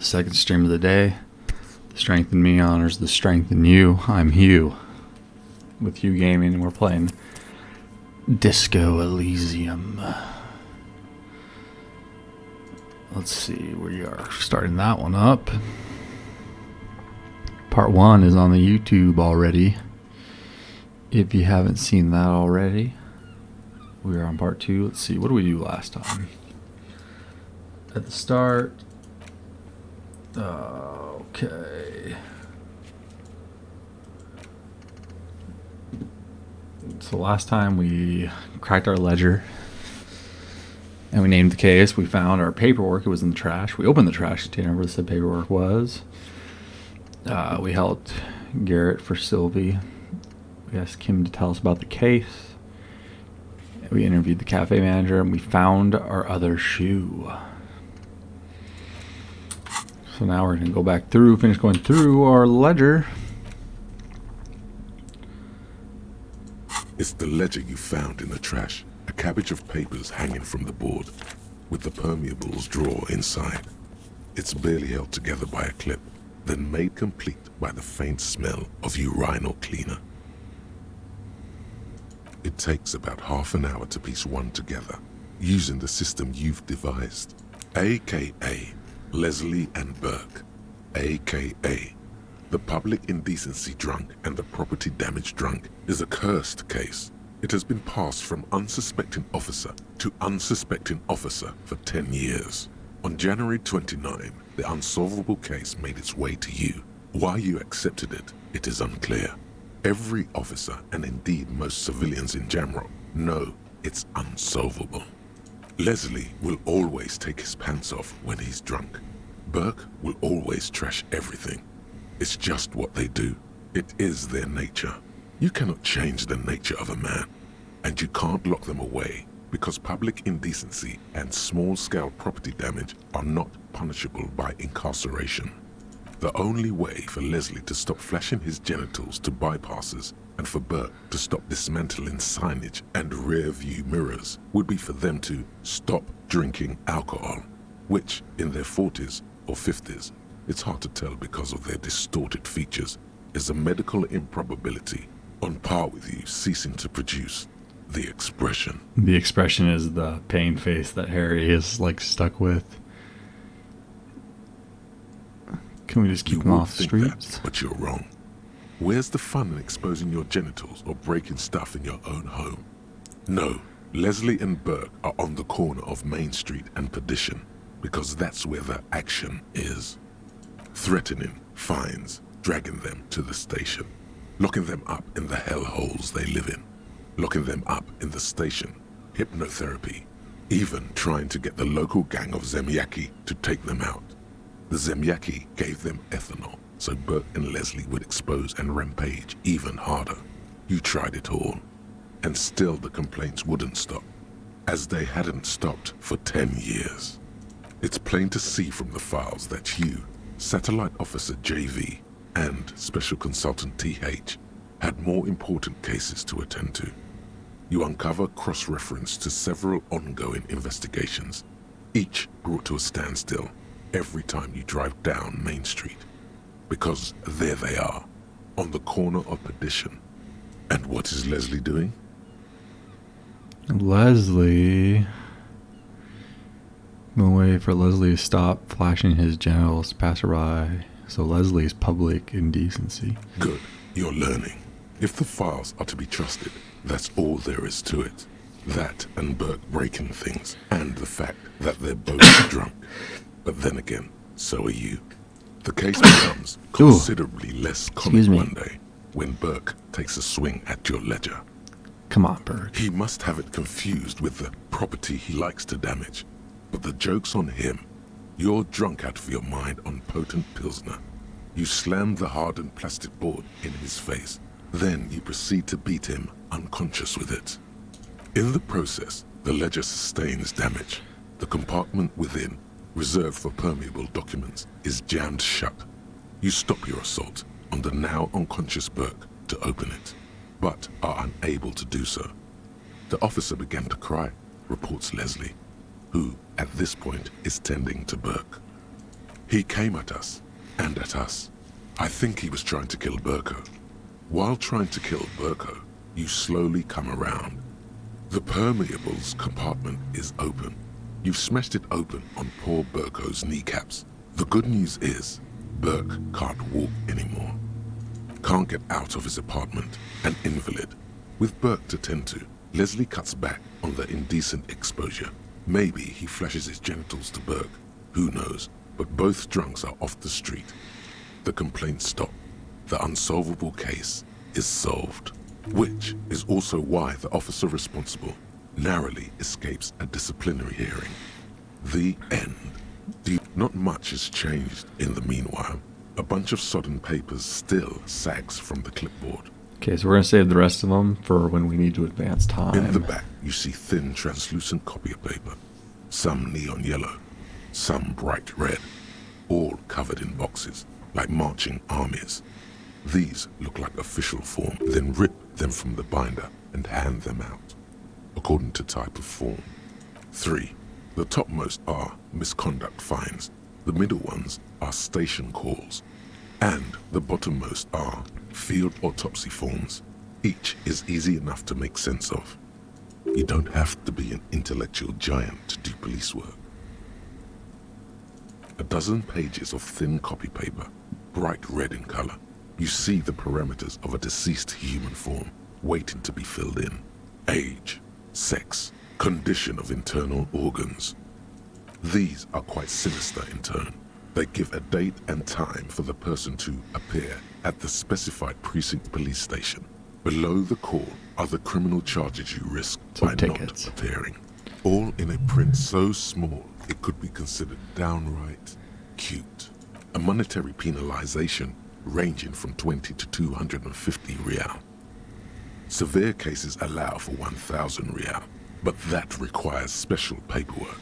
Second stream of the day. The strength in me honors the strength in you. I'm Hugh with Hugh Gaming, and we're playing Disco Elysium. Let's see, we are starting that one up. Part 1 is on the YouTube already. If you haven't seen that already, we are on part 2. Let's see, what did we do last time? At the start. Okay. So last time we cracked our ledger and we named the case. We found our paperwork. It was in the trash. We opened the trash container where the paperwork was. We helped Garrett for Sylvie. We asked Kim to tell us about the case. We interviewed the cafe manager and we found our other shoe. So now we're going to go back through, finish going through our ledger. It's the ledger you found in the trash. A cabbage of papers hanging from the board, with the permeables drawer inside. It's barely held together by a clip, then made complete by the faint smell of urinal cleaner. It takes about half an hour to piece one together, using the system you've devised, aka Leslie and Burke, a.k.a. the public indecency drunk and the property damage drunk, is a cursed case. It has been passed from unsuspecting officer to unsuspecting officer for 10 years. On January 29, the unsolvable case made its way to you. Why you accepted it, it is unclear. Every officer, and indeed most civilians in general, know it's unsolvable. Leslie will always take his pants off when he's drunk. Burke will always trash everything. It's just what they do. It is their nature. You cannot change the nature of a man, and you can't lock them away because public indecency and small-scale property damage are not punishable by incarceration. The only way for Leslie to stop flashing his genitals to bypassers and for Burke to stop dismantling signage and rear-view mirrors would be for them to stop drinking alcohol, which, in their 40s or 50s, it's hard to tell because of their distorted features, is a medical improbability on par with you ceasing to produce the expression. The expression is the pain face that Harry is stuck with. Can we just keep him off the streets? That, but you're wrong. Where's the fun in exposing your genitals or breaking stuff in your own home? No, Leslie and Burke are on the corner of Main Street and Perdition because that's where the action is. Threatening, fines, dragging them to the station, locking them up in the hellholes they live in, locking them up in the station, hypnotherapy, even trying to get the local gang of Zemyaki to take them out. The Zemyaki gave them ethanol, so Burke and Leslie would expose and rampage even harder. You tried it all, and still the complaints wouldn't stop, as they hadn't stopped for 10 years. It's plain to see from the files that you, Satellite Officer JV, and Special Consultant TH had more important cases to attend to. You uncover cross-reference to several ongoing investigations, each brought to a standstill every time you drive down Main Street, because there they are, on the corner of Perdition. And what is Leslie doing? Leslie... No way for Leslie to stop flashing his genitals to passerby. So Leslie's public indecency. Good, you're learning. If the files are to be trusted, that's all there is to it. That and Burke breaking things, and the fact that they're both drunk. But then again, so are you. The case becomes considerably less common one day when Burke takes a swing at your ledger. Come on, Burke. He must have it confused with the property he likes to damage. But the joke's on him. You're drunk out of your mind on potent Pilsner. You slam the hardened plastic board in his face. Then you proceed to beat him unconscious with it. In the process, the ledger sustains damage. The compartment within, reserved for permeable documents, is jammed shut. You stop your assault on the now unconscious Burke to open it, but are unable to do so. The officer began to cry, reports Leslie, who, at this point, is tending to Burke. He came at us, and at us. I think he was trying to kill Burko. While trying to kill Burko, you slowly come around. The permeables compartment is open. You've smashed it open on poor Burko's kneecaps. The good news is, Burke can't walk anymore. Can't get out of his apartment, an invalid. With Burke to tend to, Leslie cuts back on the indecent exposure. Maybe he flashes his genitals to Burke. Who knows? But both drunks are off the street. The complaints stop. The unsolvable case is solved. Which is also why the officer responsible narrowly escapes a disciplinary hearing. The end. Not much has changed in the meanwhile. A bunch of sodden papers still sags from the clipboard. Okay, so we're going to save the rest of them for when we need to advance time. In the back, you see thin, translucent copy of paper. Some neon yellow, some bright red, all covered in boxes, like marching armies. These look like official form, then rip them from the binder and hand them out, according to type of form. 3. The topmost are misconduct fines. The middle ones are station calls. And the bottommost are field autopsy forms. Each is easy enough to make sense of. You don't have to be an intellectual giant to do police work. A dozen pages of thin copy paper, bright red in color. You see the parameters of a deceased human form waiting to be filled in. Age, sex, condition of internal organs. These are quite sinister in turn. They give a date and time for the person to appear at the specified precinct police station. Below the call are the criminal charges you risk by not appearing. All in a print so small it could be considered downright cute. A monetary penalization ranging from 20 to 250 real. Severe cases allow for 1,000 real, but that requires special paperwork.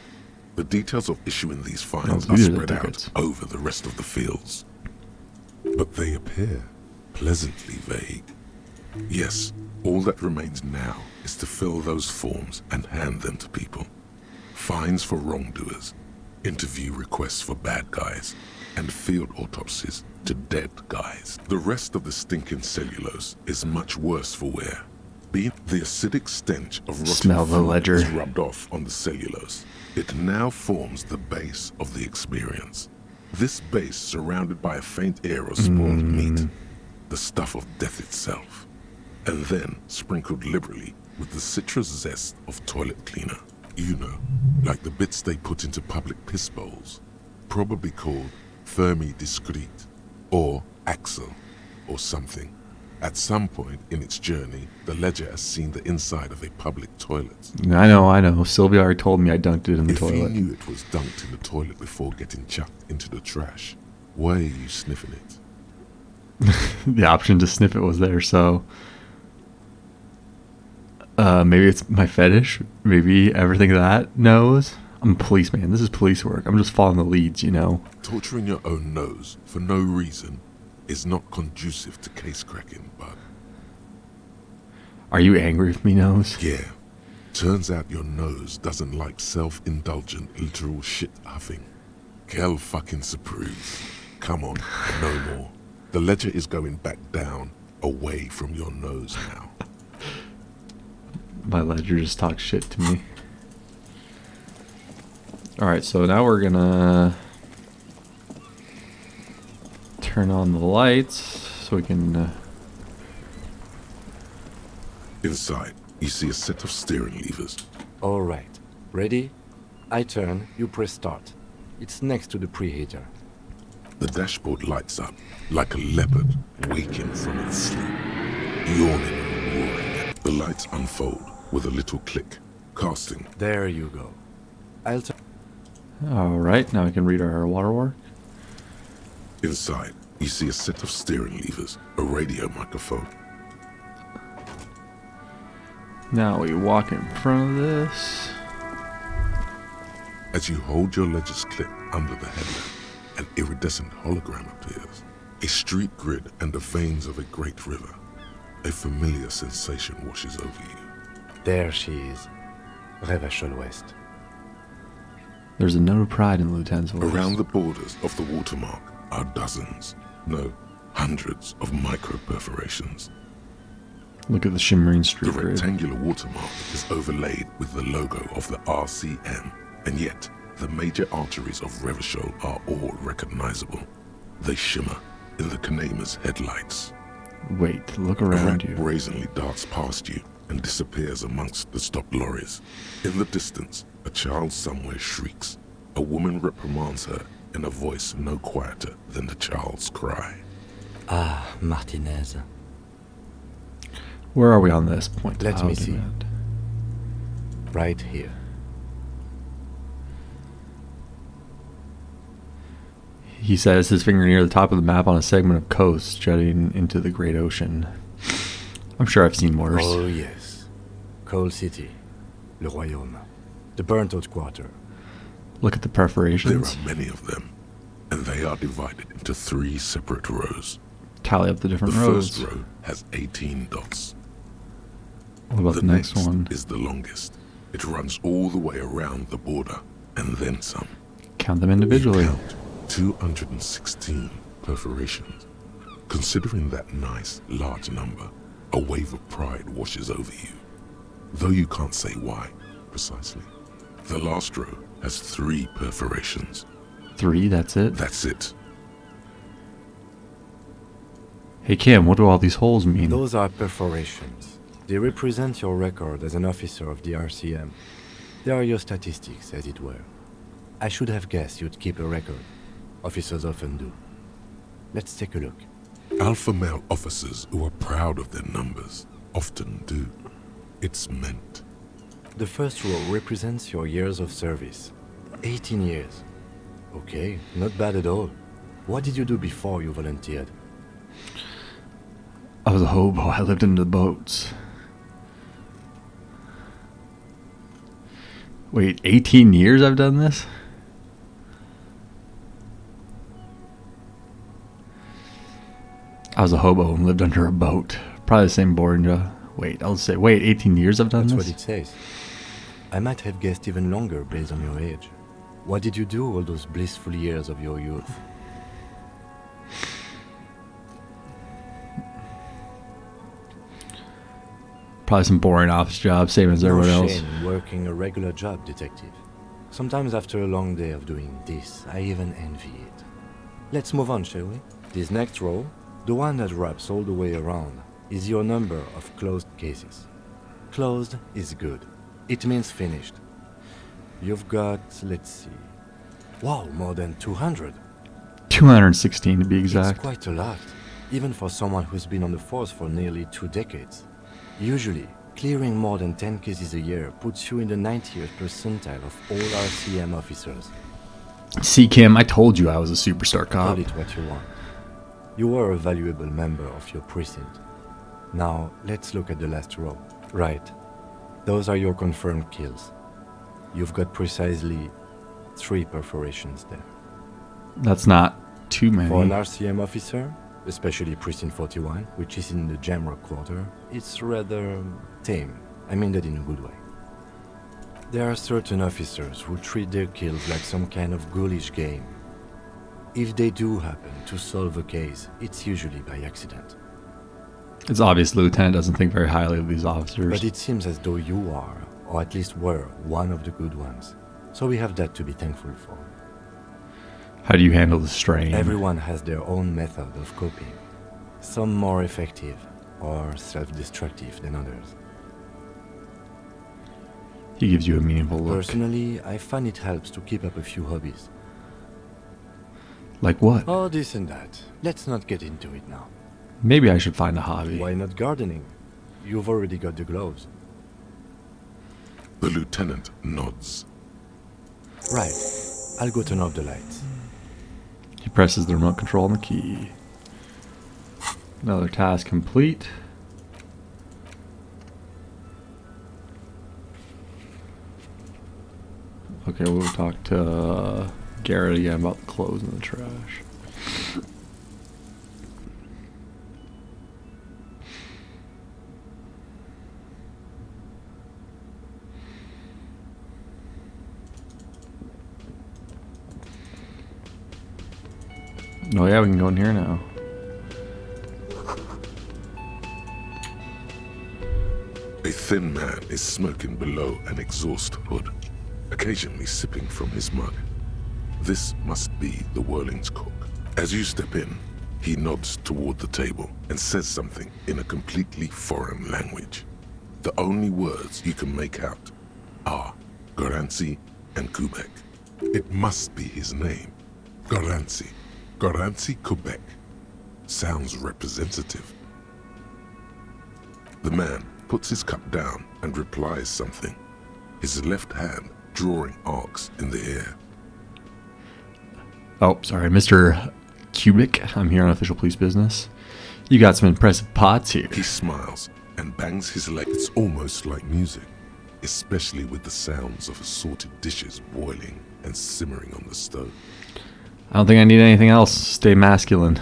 The details of issuing these fines are spread out over the rest of the fields. But they appear pleasantly vague. Yes, all that remains now is to fill those forms and hand them to people. Fines for wrongdoers, interview requests for bad guys, and field autopsies to dead guys. The rest of the stinking cellulose is much worse for wear. Being the acidic stench of rotten food is rubbed off on the cellulose. It now forms the base of the experience. This base surrounded by a faint air of spoiled meat, the stuff of death itself, and then sprinkled liberally with the citrus zest of toilet cleaner. You know, like the bits they put into public piss bowls, probably called Fermi Discrete, or Axel, or something. At some point in its journey, the Ledger has seen the inside of a public toilet. I know. Sylvia already told me I dunked it in the toilet. If you knew it was dunked in the toilet before getting chucked into the trash, why are you sniffing it? The option to sniff it was there, so... maybe it's my fetish. Maybe everything that knows. I'm a policeman. This is police work. I'm just following the leads, you know. Torturing your own nose for no reason is not conducive to case cracking, but... Are you angry with me, Nose? Yeah. Turns out your nose doesn't like self-indulgent literal shit huffing. Quelle fucking surprise. Come on, no more. The Ledger is going back down, away from your nose now. My Ledger just talks shit to me. Alright, so now we're gonna turn on the lights so we can... Inside, you see a set of steering levers. All right. Ready? I turn, you press start. It's next to the preheater. The dashboard lights up like a leopard waking from its sleep, yawning and roaring. The lights unfold with a little click, casting. There you go. I'll turn. Alright, now we can read our waterwork. Inside, you see a set of steering levers, a radio microphone. Now we walk in front of this. As you hold your Ledger's clip under the headlamp, an iridescent hologram appears. A street grid and the veins of a great river. A familiar sensation washes over you. There she is. Revachol West. There's a note of pride in the lieutenant's voice. Around the borders of the watermark are dozens, no, hundreds of micro-perforations. Look at the shimmering The streak grid. rectangular watermark is overlaid with the logo of the RCM, and yet the major arteries of Revachol are all recognizable. They shimmer in the Kanema's headlights. Wait, look A around rat you. brazenly darts past you and disappears amongst the stopped lorries. In the distance, a child somewhere shrieks. A woman reprimands her in a voice no quieter than the child's cry. Ah, Martinez. Where are we on this point? Let me How see. demand? Right here. He says, his finger near the top of the map on a segment of coast jutting into the great ocean. I'm sure I've seen worse. Oh, yes. Coal City. Le Royaume. The burnt-out quarter. Look at the There perforations. are many of them, and they are divided into 3 separate rows. Tally up the The different first rows. row has 18 dots. What about the next one? is the longest. It runs all the way around the border, and then some. Count them individually. You count 216 perforations. Considering that nice, large number, a wave of pride washes over you. Though you can't say why, precisely. The last row has 3 perforations. 3, that's it? That's it. Hey Kim, what do all these holes mean? Those are perforations. They represent your record as an officer of the RCM. They are your statistics, as it were. I should have guessed you'd keep a record. Officers often do. Let's take a look. Alpha male officers who are proud of their numbers often do. It's meant. The first row represents your years of service. 18 years. Okay, not bad at all. What did you do before you volunteered? I was a hobo. I lived in the boats. Wait, 18 years I've done this? I was a hobo and lived under a boat. Probably the same boring job. Wait, 18 years I've done That's this? what it says. I might have guessed even longer based on your age. What did you do all those blissful years of your youth? Probably some boring office job, same as everyone No else. shame in working a regular job, detective. Sometimes after a long day of doing this, I even envy it. Let's move on, shall we? This next row, the one that wraps all the way around, is your number of closed cases. Closed is good. It means finished. You've got, let's see. Wow, more than 200. 216 to be exact. It's quite a lot, even for someone who's been on the force for nearly 2 decades. Usually, clearing more than 10 cases a year puts you in the 90th percentile of all RCM officers. See, Kim, I told you I was a superstar Call cop. it what you want. You were a valuable member of your precinct. Now, let's look at the last row. Right. Those are your confirmed kills. You've got precisely 3 perforations there. That's not too many. For an RCM officer, especially Precinct 41, which is in the Jamrock quarter, it's rather tame. I mean that in a good way. There are certain officers who treat their kills like some kind of ghoulish game. If they do happen to solve a case, it's usually by accident. It's obvious the lieutenant doesn't think very highly of these officers. But it seems as though you are, or at least were, one of the good ones. So we have that to be thankful for. How do you handle the strain? Everyone has their own method of coping. Some more effective or self-destructive than others. He gives you a meaningful look. Personally, I find it helps to keep up a few hobbies. Like what? Oh, this and that. Let's not get into it now. Maybe I should find a hobby. Why not gardening? You've already got the gloves. The lieutenant nods. Right. I'll go turn off the lights. He presses the remote control on the key. Another task complete. Okay, we'll talk to Garrett again about the clothes in the trash. Oh yeah, we can go in here now. A thin man is smoking below an exhaust hood, occasionally sipping from his mug. This must be the Whirling's cook. As you step in, he nods toward the table and says something in a completely foreign language. The only words you can make out are Garancy and Quebec. It must be his name. Garancy. Garancy Quebec. Sounds representative. The man puts his cup down and replies something, his left hand drawing arcs in the air. Oh, sorry, Mr. Cubic. I'm here on official police business. You got some impressive pots here. He smiles and bangs his leg. It's almost like music, especially with the sounds of assorted dishes boiling and simmering on the stove. I don't think I need anything else. Stay masculine.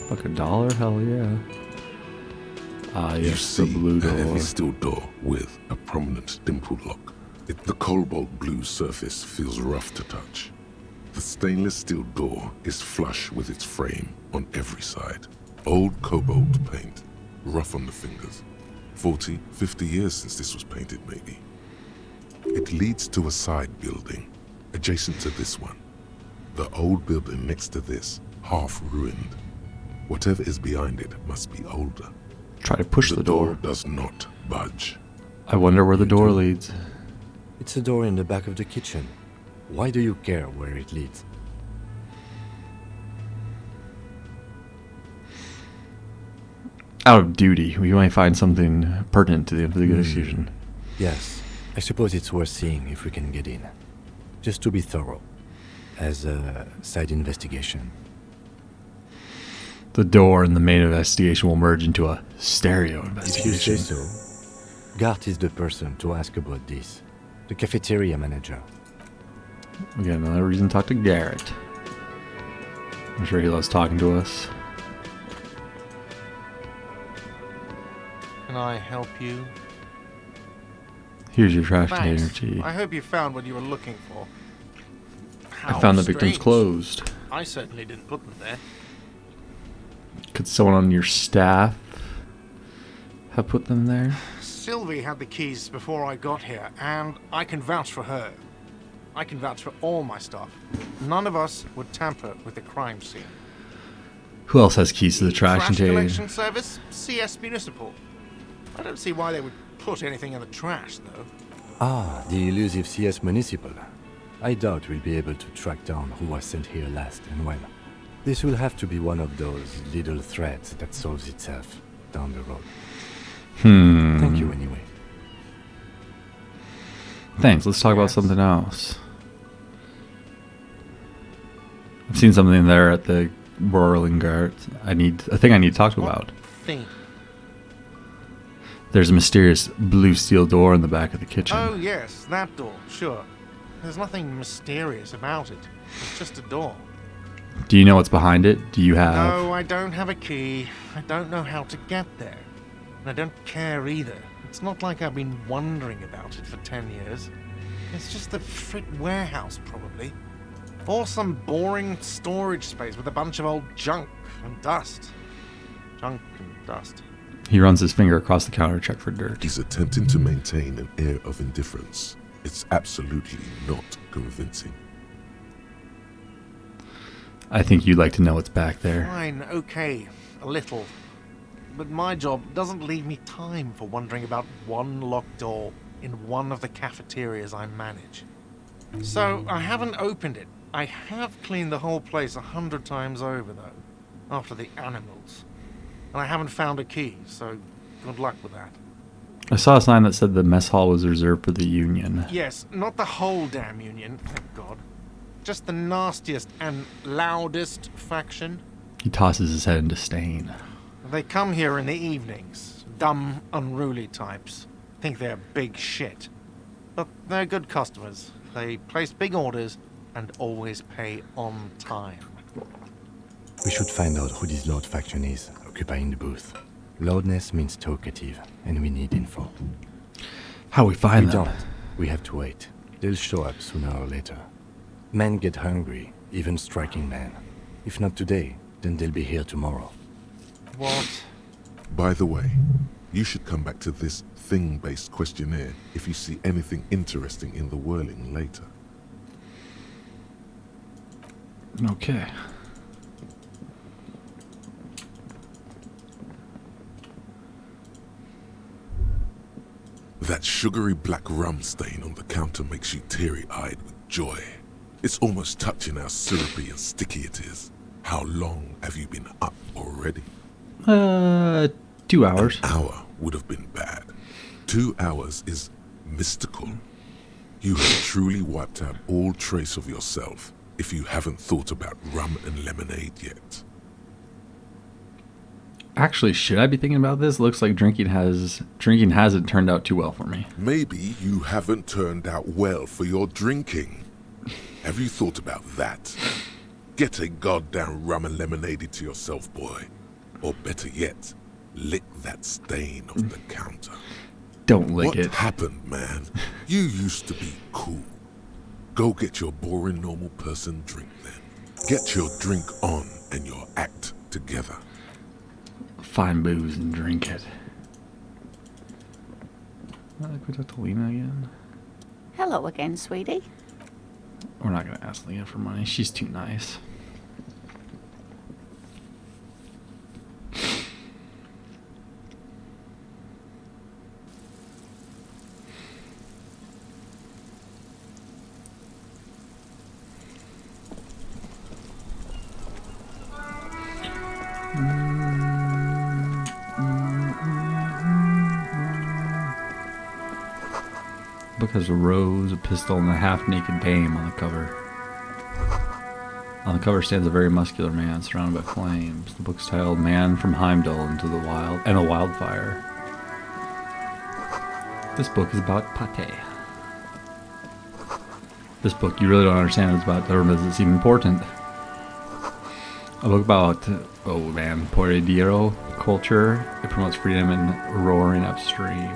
Like $1? Hell yeah. Ah, You yes, the see blue a door. heavy steel door with a prominent dimple lock. The cobalt blue surface feels rough to touch. The stainless steel door is flush with its frame on every side. Old cobalt paint, rough on the fingers. 40, 50 years since this was painted, maybe. It leads to a side building, adjacent to this one. The old building next to this, half ruined. Whatever is behind it must be older. Try to push the door. Does not budge. I wonder where the door leads. It's a door in the back of the kitchen. Why do you care where it leads? Out of duty, we might find something pertinent to the investigation. Yes, I suppose it's worth seeing if we can get in. Just to be thorough. As a side investigation. The door and the main investigation will merge into a stereo If you say investigation. so. Gart is the person to ask about this. The cafeteria manager. We got another reason to talk to Garrett. I'm sure he loves talking to us. Can I help you? Here's your trash Thanks. container, T. I hope you found what you were looking for. I found the victims strange. closed. I certainly didn't put them there. Could someone on your staff have put them there? Sylvie had the keys before I got here, and I can vouch for her. I can vouch for all my staff. None of us would tamper with the crime scene. Who else has keys to the trash container? collection service, CS Municipal. I don't see why they would put anything in the trash, though. Ah, the elusive CS Municipal. I doubt we'll be able to track down who was sent here last and when. This will have to be one of those little threads that solves itself down the road. Thank you anyway. Thanks. Let's talk about Yes. something else. I've seen something there at the Borlingart. I think I need to talk to about. Thing. There's a mysterious blue steel door in the back of the kitchen. Oh, yes, that door, sure. There's nothing mysterious about it. It's just a door. Do you know what's behind it? Do you have? No, I don't have a key. I don't know how to get there. And I don't care either. It's not like I've been wondering about it for 10 years. It's just a frit warehouse, probably. Or some boring storage space with a bunch of old junk and dust. Junk and dust. He runs his finger across the counter to check for dirt. He's attempting to maintain an air of indifference. It's absolutely not convincing. I think you'd like to know what's back there. Fine, okay, a little. But my job doesn't leave me time for wondering about one locked door in one of the cafeterias I manage. So I haven't opened it. I have cleaned the whole place 100 times over, though, after the animals. And I haven't found a key, so good luck with that. I saw a sign that said the mess hall was reserved for the union. Yes, not the whole damn union, thank God. Just the nastiest and loudest faction. He tosses his head in disdain. They come here in the evenings. Dumb, unruly types. Think they're big shit. But they're good customers. They place big orders and always pay on time. We should find out who this Lord faction is, occupying the booth. Loudness means talkative, and we need info. How we find We them? don't. We have to wait. They'll show up sooner or later. Men get hungry, even striking men. If not today, then they'll be here tomorrow. What? By the way, you should come back to this thing-based questionnaire if you see anything interesting in the whirling later. Okay. That sugary black rum stain on the counter makes you teary-eyed with joy. It's almost touching how syrupy and sticky it is. How long have you been up already? 2 hours. An hour would have been bad. 2 hours is mystical. You have truly wiped out all trace of yourself if you haven't thought about rum and lemonade yet. Actually, should I be thinking about this? Looks like drinking hasn't turned out too well for me. Maybe you haven't turned out well for your drinking. Have you thought about that? Get a goddamn rum and lemonade to yourself, boy. Or better yet, lick that stain off the counter. Don't lick What it. happened, man? You used to be cool. Go get your boring normal person drink then. Get your drink on and your act together. Find booze and drink it. Can we talk to Lena again? Hello again, sweetie. We're not gonna ask Lena for money. She's too nice. Book has a rose, a pistol, and a half-naked dame on the cover. On the cover stands a very muscular man surrounded by flames. The book's titled "Man from Heimdall into the Wild and a Wildfire." This book is about pate. This book, you really don't understand what it's about, or does it seem important? A book about, Poiridiero culture. It promotes freedom and roaring upstream.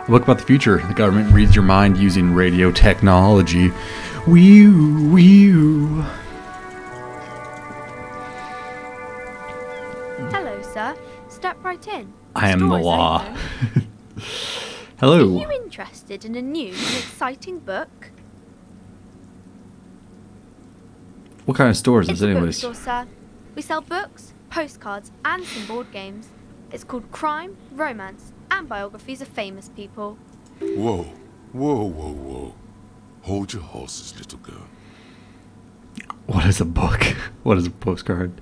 A book about the future. The government reads your mind using radio technology. Wee-oo, wee-oo. Hello, sir. Step right in. I am the Store is law. open. Hello. Are you interested in a new and exciting book? What kind of store is It's this, a anyways? bookstore, sir. We sell books, postcards, and some board games. It's called Crime, Romance, and Biographies of Famous People. Whoa, whoa, whoa, whoa. Hold your horses, little girl. What is a book? What is a postcard?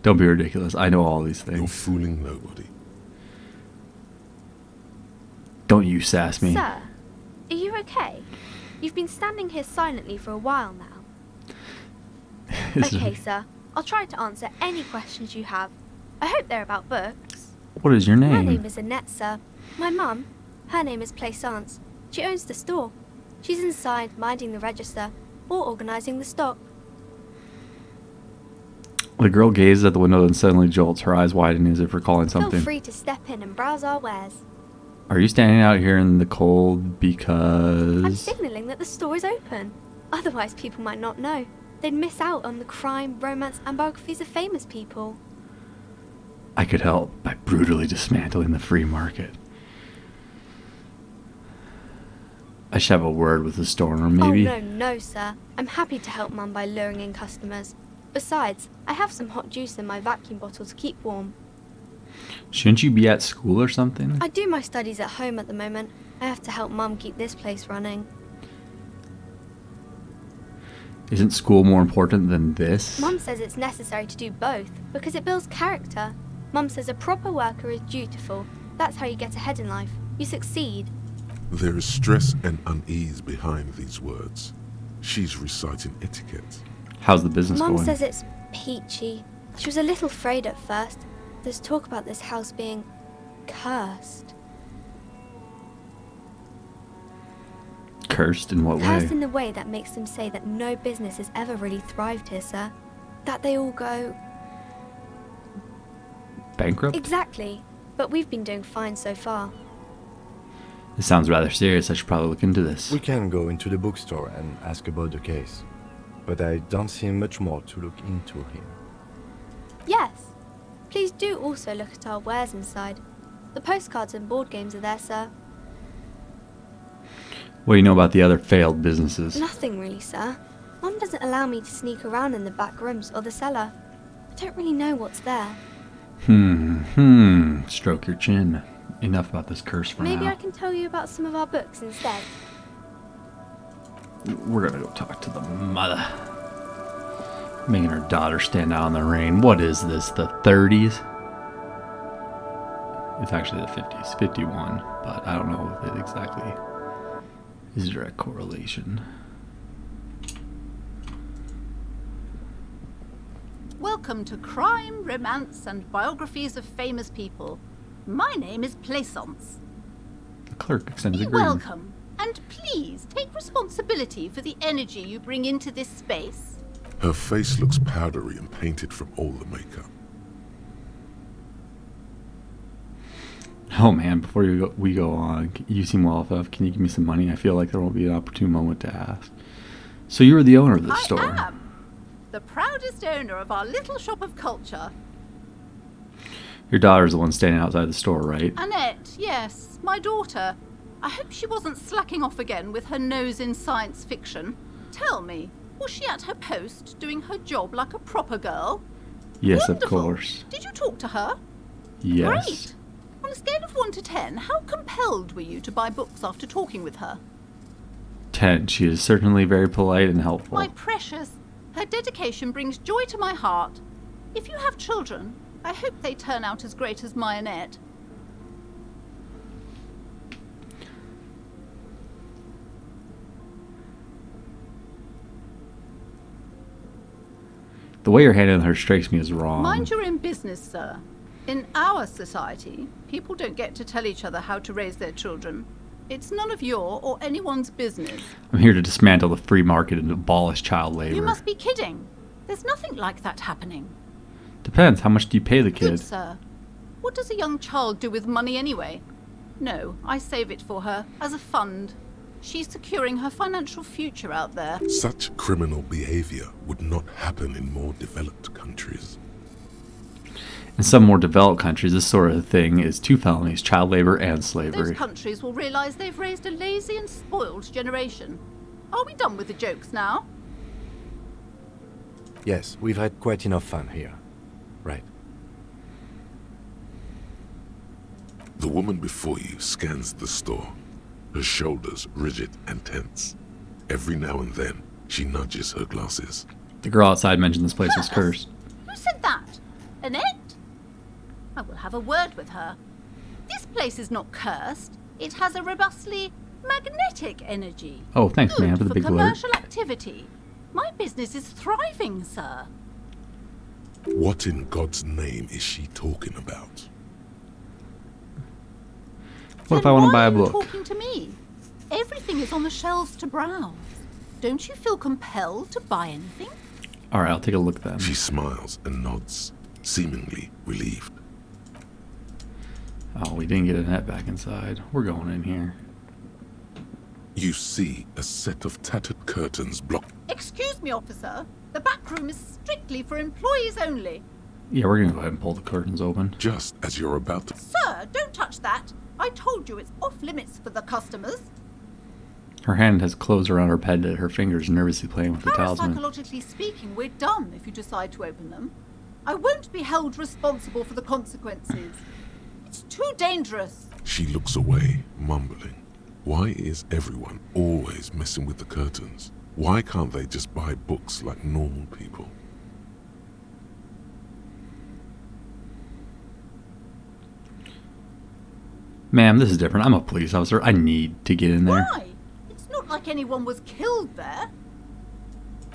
Don't be ridiculous. I know all these You're things. fooling nobody. Don't you sass me. Sir, are you okay? You've been standing here silently for a while now. This is- Okay, sir. I'll try to answer any questions you have. I hope they're about books. What is your My name? name is Annette, sir. My mum, her name is Plaisance. She owns the store. She's inside minding the register or organising the stock. The girl gazes at the window and suddenly jolts, her eyes widening as if recalling something. Feel free to step in and browse our wares. Are you standing out here in the cold I'm because... signalling that the store is open. Otherwise, people might not know. They'd miss out on the crime, romance, and biographies of famous people. I could help by brutally dismantling the free market. I should have a word with the store owner, maybe. Oh, no, sir. I'm happy to help Mum by luring in customers. Besides, I have some hot juice in my vacuum bottle to keep warm. Shouldn't you be at school or something? I do my studies at home at the moment. I have to help Mum keep this place running. Isn't school more important than this? Mum says it's necessary to do both because it builds character. Mum says a proper worker is dutiful. That's how you get ahead in life. You succeed. There is stress and unease behind these words. She's reciting etiquette. How's the business Mum going? says it's peachy. She was a little afraid at first. There's talk about this house being cursed. Cursed in what way? Cursed in the way that makes them say that no business has ever really thrived here, sir. That they all go... Bankrupt? Exactly. But we've been doing fine so far. This sounds rather serious. I should probably look into this. We can go into the bookstore and ask about the case. But I don't see much more to look into here. Yes. Please do also look at our wares inside. The postcards and board games are there, sir. What do you know about the other failed businesses? Nothing really, sir. Mum doesn't allow me to sneak around in the back rooms or the cellar. I don't really know what's there. Stroke your chin. Enough about this curse for Maybe now. I can tell you about some of our books instead. We're gonna go talk to the mother. Making her daughter stand out in the rain. What is this, the 30s? It's actually the 50s, 51, but I don't know if it exactly is a direct correlation. Welcome to Crime, Romance, and Biographies of Famous People. My name is Plaisance. The clerk extended Be a greeting. welcome, and please take responsibility for the energy you bring into this space. Her face looks powdery and painted from all the makeup. Oh man, before we go on, you seem well off. Can you give me some money? I feel like there will be an opportune moment to ask. So you were the owner of this store? I am the proudest owner of our little shop of culture. Your daughter's the one standing outside the store, right? Annette, yes, my daughter. I hope she wasn't slacking off again with her nose in science fiction. Tell me, was she at her post, doing her job like a proper girl? Yes, Wonderful. of course. Did you talk to her? Yes. Great. On a scale of 1 to 10, how compelled were you to buy books after talking with her? 10. She is certainly very polite and helpful. My precious, her dedication brings joy to my heart. If you have children, I hope they turn out as great as my Annette. The way you're handling her strikes me as wrong. Mind your own business, sir. In our society, people don't get to tell each other how to raise their children. It's none of your or anyone's business. I'm here to dismantle the free market and abolish child labor. You must be kidding. There's nothing like that happening. Depends. How much do you pay the Good, kid? sir. What does a young child do with money anyway? No, I save it for her, as a fund. She's securing her financial future out there. Such criminal behavior would not happen in more developed countries. In some more developed countries, this sort of thing is 2 felonies, child labor and Those slavery. countries will realise they've raised a lazy and spoiled generation. Are we done with the jokes now? Yes, we've had quite enough fun here. Right. The woman before you scans the store, her shoulders rigid and tense. Every now and then, she nudges her glasses. The girl outside mentioned this place was cursed. Who said that? Annette? I will have a word with her. This place is not cursed. It has a robustly magnetic energy. Oh, thanks, Good ma'am, for the big alert. commercial activity. My business is thriving, sir. What in God's name is she talking about? What if Then I want to why buy a are you book? talking to me? Everything is on the shelves to browse. Don't you feel compelled to buy anything? All right, I'll take a look then. She smiles and nods, seemingly relieved. Oh, we didn't get Annette back inside. We're going in here. You see a set of tattered curtains block. Excuse me, officer. The back room is strictly for employees only. Yeah, we're gonna go ahead and pull the curtains open. Just as you're about to. Sir, don't touch that. I told you it's off limits for the customers. Her hand has closed around her pendant, her fingers nervously playing with the talisman. Parapsychologically speaking, we're done if you decide to open them. I won't be held responsible for the consequences. It's too dangerous. She looks away, mumbling. Why is everyone always messing with the curtains? Why can't they just buy books like normal people? Ma'am, this is different. I'm a police officer. I need to get in there. Why? It's not like anyone was killed there.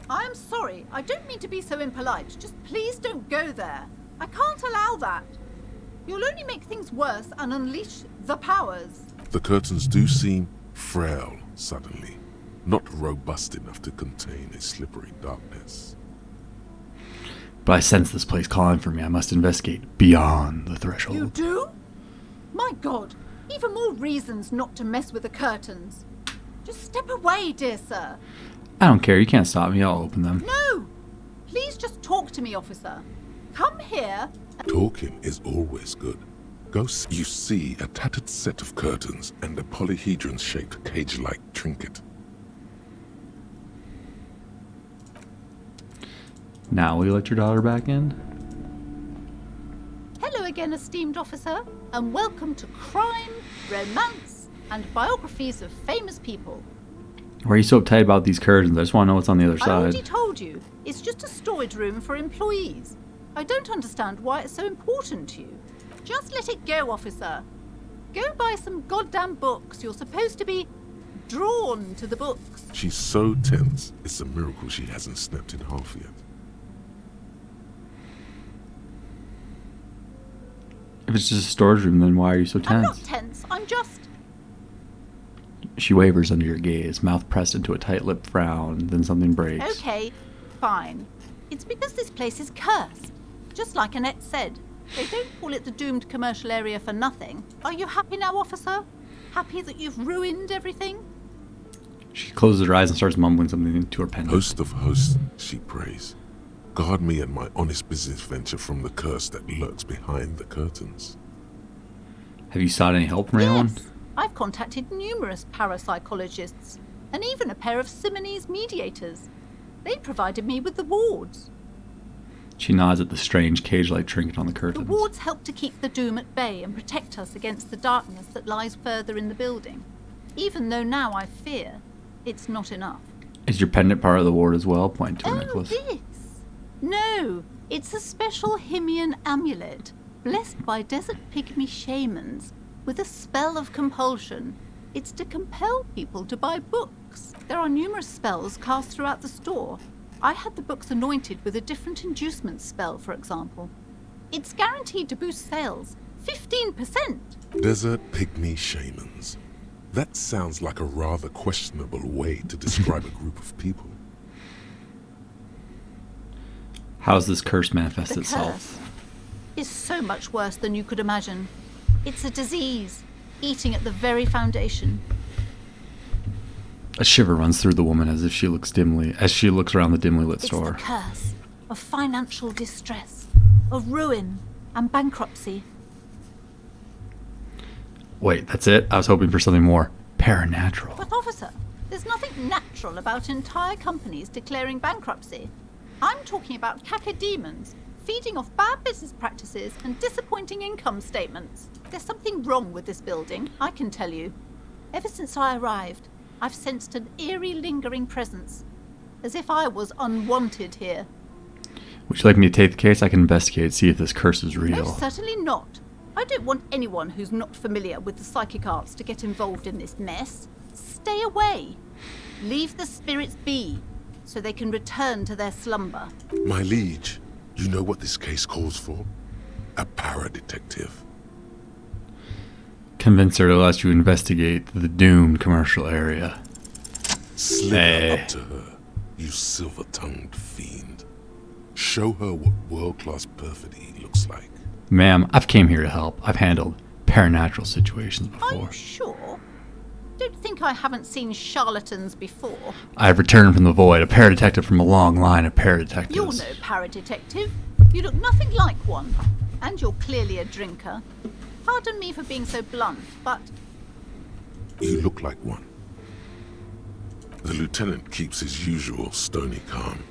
I'm sorry. I don't mean to be so impolite. Just please don't go there. I can't allow that. You'll only make things worse and unleash the powers. The curtains do seem frail suddenly, not robust enough to contain a slippery darkness. But I sense this place calling for me. I must investigate beyond the You threshold. do? My God, Even more reasons not to mess with the curtains. Just step away, dear sir. I don't care. You can't stop me. I'll open them. No! Please just talk to me, officer. Come here. Talking is always good. You see a tattered set of curtains and a polyhedron-shaped cage-like trinket. Now, will you let your daughter back in? Hello again, esteemed officer, and welcome to crime, romance, and biographies of famous people. Why are you so uptight about these curtains? I just want to know what's on the other I side. already told you, it's just a storage room for employees. I don't understand why it's so important to you. Just let it go, officer. Go buy some goddamn books. You're supposed to be drawn to the books. She's so tense, it's a miracle she hasn't snapped in half yet. If it's just a storage room, then why are you so I'm tense? not tense, I'm just... She wavers under your gaze, mouth pressed into a tight-lipped frown, then something breaks. Okay, fine. It's because this place is cursed. Just like Annette said. They don't call it the doomed commercial area for nothing. Are you happy now, officer? Happy that you've ruined everything? She closes her eyes and starts mumbling something into her pendant. Host of hosts, she prays. Guard me and my honest business venture from the curse that lurks behind the curtains. Have you sought any help from anyone? Yes. I've contacted numerous parapsychologists and even a pair of Simonese mediators. They provided me with the wards. She nods at the strange cage-like trinket on the The curtains. wards help to keep the doom at bay and protect us against the darkness that lies further in the building. Even though now I fear, it's not enough. Is your pendant part of the ward as well? Point to a Oh, necklace. this? No, it's a special Himian amulet, blessed by desert pygmy shamans, with a spell of compulsion. It's to compel people to buy books. There are numerous spells cast throughout the store. I had the books anointed with a different inducement spell, for example. It's guaranteed to boost sales 15%. Desert pygmy shamans. That sounds like a rather questionable way to describe a group of people. How does this curse manifest The itself? curse is so much worse than you could imagine. It's a disease, eating at the very foundation. A shiver runs through the woman as she looks around the dimly lit It's store. the curse of financial distress, of ruin and bankruptcy. Wait, that's it? I was hoping for something more paranatural. But officer, there's nothing natural about entire companies declaring bankruptcy. I'm talking about cacodemons, feeding off bad business practices and disappointing income statements. There's something wrong with this building, I can tell you. Ever since I arrived, I've sensed an eerie lingering presence, as if I was unwanted here. Would you like me to take the case? I can investigate, see if this curse is real. Most certainly not. I don't want anyone who's not familiar with the psychic arts to get involved in this mess. Stay away. Leave the spirits be, so they can return to their slumber. My liege, you know what this case calls for? A para-detective. Convince her to let you investigate the doomed commercial area. Slither Hey. up to her, you silver-tongued fiend. Show her what world-class perfidy looks like. Ma'am, I've came here to help. I've handled paranatural situations Are before. you sure? Don't think I haven't seen charlatans before. I've returned from the void, a paradetective from a long line of paradetectives. You're no paradetective. You look nothing like one. And you're clearly a drinker. Pardon me for being so blunt, but You look like one. The lieutenant keeps his usual stony calm.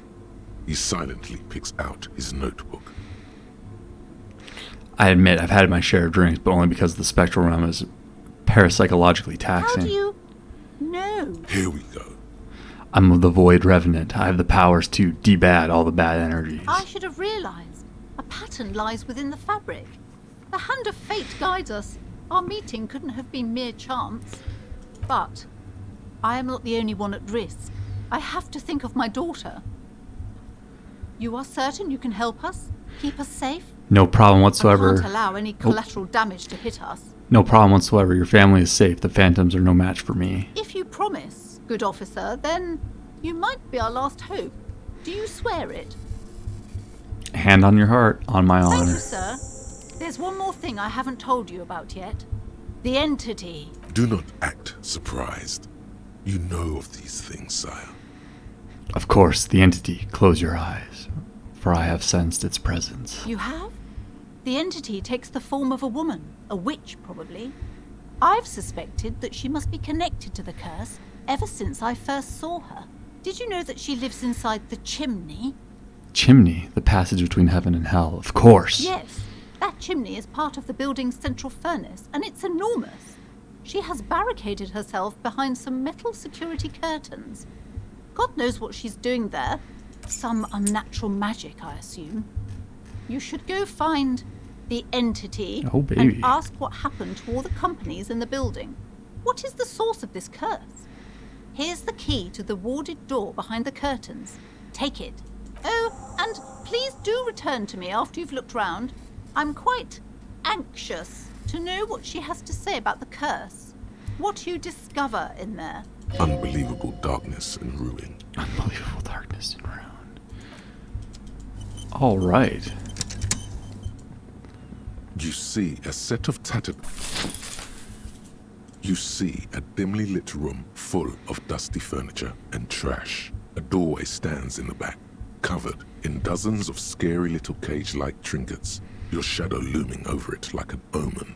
He silently picks out his notebook. I admit I've had my share of drinks, but only because the spectral realm is parapsychologically how taxing. do you know? Here we go. I'm the void revenant. I have the powers to debad all the bad energies. I should have realized. A pattern lies within the fabric. The hand of fate guides us. Our meeting couldn't have been mere chance. But I am not the only one at risk. I have to think of my daughter. You are certain you can help us? Keep us safe? No problem I whatsoever. can't allow any collateral damage to hit us. No problem whatsoever. Your family is safe. The phantoms are no match for me. If you promise, good officer, then you might be our last hope. Do you swear it? Hand on your heart, on my Thank honor. you, sir. There's one more thing I haven't told you about yet. The entity. Do not act surprised. You know of these things, sire. Of course, the entity. Close your eyes, for I have sensed its presence. You have? The entity takes the form of a woman, a witch probably. I've suspected that she must be connected to the curse ever since I first saw her. Did you know that she lives inside the chimney? Chimney, the passage between heaven and hell, of course. Yes, that chimney is part of the building's central furnace, and it's enormous. She has barricaded herself behind some metal security curtains. God knows what she's doing there. Some unnatural magic, I assume. You should go find the entity Oh, baby. and ask what happened to all the companies in the building. What is the source of this curse? Here's the key to the warded door behind the curtains. Take it. Oh, and please do return to me after you've looked round. I'm quite anxious to know what she has to say about the curse. What you discover in there. Unbelievable darkness and ruin. Unbelievable darkness and ruin. All right. You see a set of tattered... You see a dimly lit room full of dusty furniture and trash. A doorway stands in the back, covered in dozens of scary little cage-like trinkets, your shadow looming over it like an omen.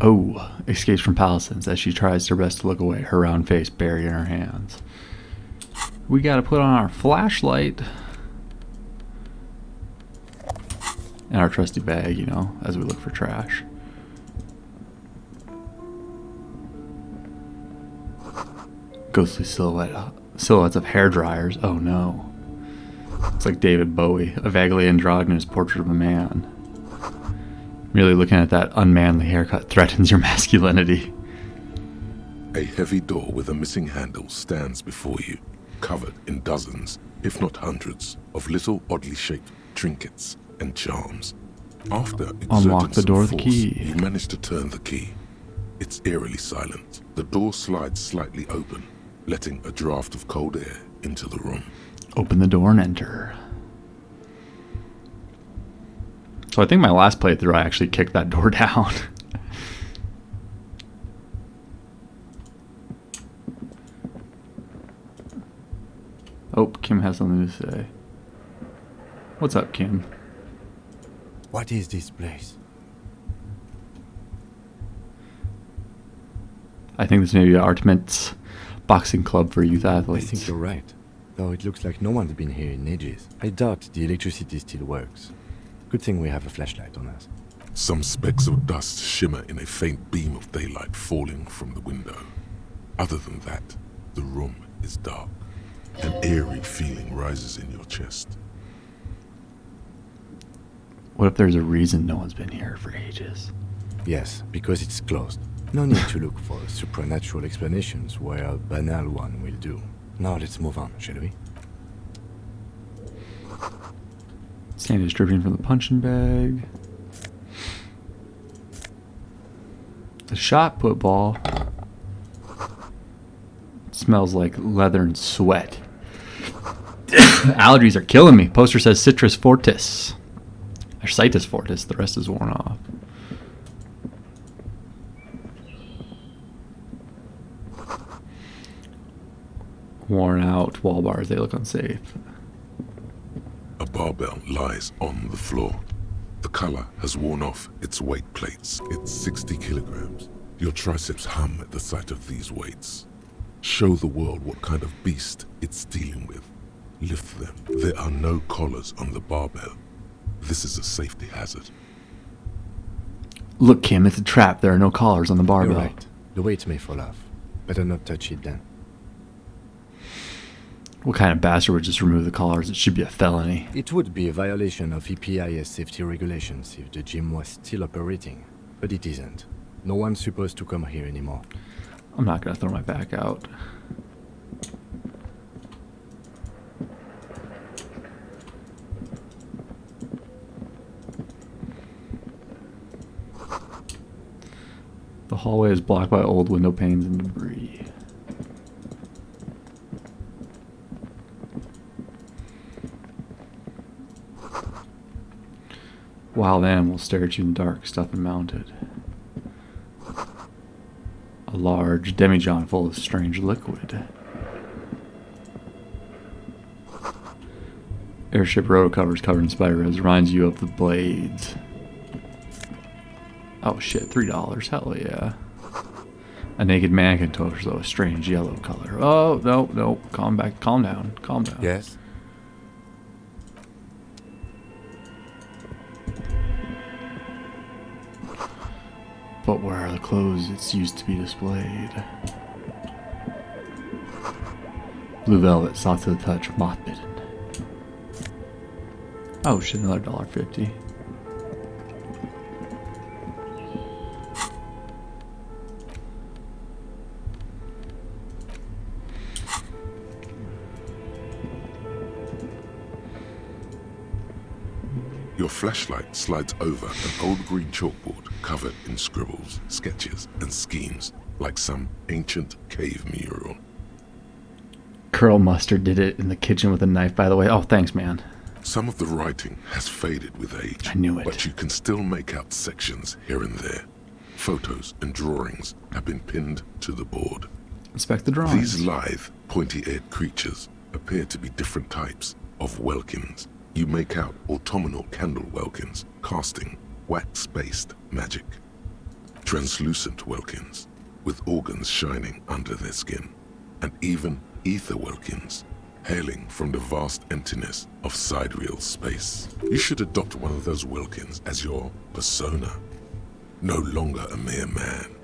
Oh, escapes from Palisades as she tries her best to look away, her round face buried in her hands. We gotta put on our flashlight. And our trusty bag, you know, as we look for trash. Ghostly silhouettes of hair dryers. Oh no. It's like David Bowie, a vaguely androgynous portrait of a man. Merely looking at that unmanly haircut threatens your masculinity. A heavy door with a missing handle stands before you, covered in dozens, if not hundreds, of little oddly shaped trinkets and charms. After Unlock exerting the some door with the force, key. you manage to turn the key. It's eerily silent. The door slides slightly open, letting a draft of cold air into the room. Open the door and enter. So I think my last playthrough I actually kicked that door down. Oh, Kim has something to say. What's up, Kim? What is this place? I think this may be Artemet's boxing club for youth I athletes. think you're right. Though it looks like no one's been here in ages. I doubt the electricity still works. Good thing we have a flashlight on us. Some specks of dust shimmer in a faint beam of daylight falling from the window. Other than that, the room is dark. An eerie feeling rises in your chest. What if there's a reason no one's been here for ages? Yes, because it's closed. No need to look for supernatural explanations where a banal one will do. Now let's move on, shall we? Sand is dripping from the punching bag. The shot put ball smells like leather and sweat. Allergies are killing me. Poster says citrus fortis. Or citrus fortis. The rest is worn off. Worn out wall bars. They look unsafe. A barbell lies on the floor. The color has worn off its weight plates. It's 60 kilograms. Your triceps hum at the sight of these weights. Show the world what kind of beast it's dealing with. Lift them. There are no collars on the barbell. This is a safety hazard. Look, Kim, it's a trap. There are no collars on the barbell. You're right. The weight may fall off. Better not touch it then. What kind of bastard would just remove the collars? It should be a felony. It would be a violation of EPIS safety regulations if the gym was still operating, but it isn't. No one's supposed to come here anymore. I'm not going to throw my back out. The hallway is blocked by old window panes and debris. Wild animals stare at you in the dark, stuffed and mounted. A large demijohn full of strange liquid. Airship rotocovers covered in spider webs reminds you of the blades. Oh shit, $3. Hell yeah. A naked mannequin torso, a strange yellow color. Oh, no. Calm down. Yes? But where are the clothes it's used to be displayed? Blue velvet, soft to the touch, moth-bitten. Oh shit, another $1.50. Your flashlight slides over an old green chalkboard covered in scribbles, sketches, and schemes like some ancient cave mural. Curl Mustard did it in the kitchen with a knife, by the way. Oh, thanks, man. Some of the writing has faded with age. I knew it. But you can still make out sections here and there. Photos and drawings have been pinned to the board. Inspect the drawings. These lithe, pointy-eared creatures appear to be different types of welkins. You make out autumnal candle welkins, casting wax-based magic. Translucent welkins, with organs shining under their skin. And even ether welkins, hailing from the vast emptiness of sidereal space. You should adopt one of those welkins as your persona. No longer a mere man,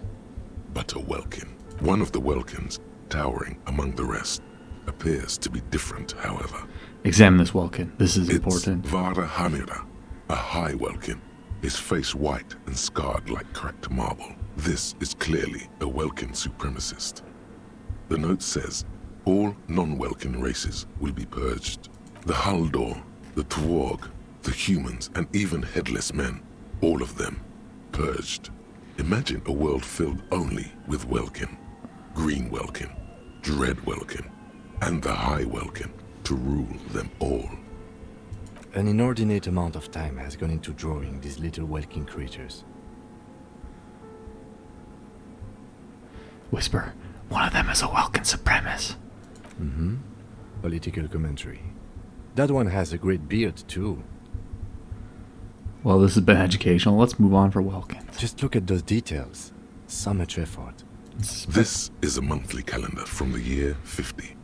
but a welkin. One of the welkins, towering among the rest, appears to be different, however. Examine this welkin. This is It's important. Vara Hamira, a high welkin, his face white and scarred like cracked marble. This is clearly a welkin supremacist. The note says, all non-welkin races will be purged. The Haldor, the Tworg, the humans, and even headless men, all of them, purged. Imagine a world filled only with welkin, green welkin, dread welkin, and the high welkin to rule them all. An inordinate amount of time has gone into drawing these little welkin creatures. Whisper. One of them is a welkin supremacist. Political commentary. That one has a great beard, too. Well, this has been educational. Let's move on for welkins. Just look at those details. So much effort. This is a monthly calendar from the year 50.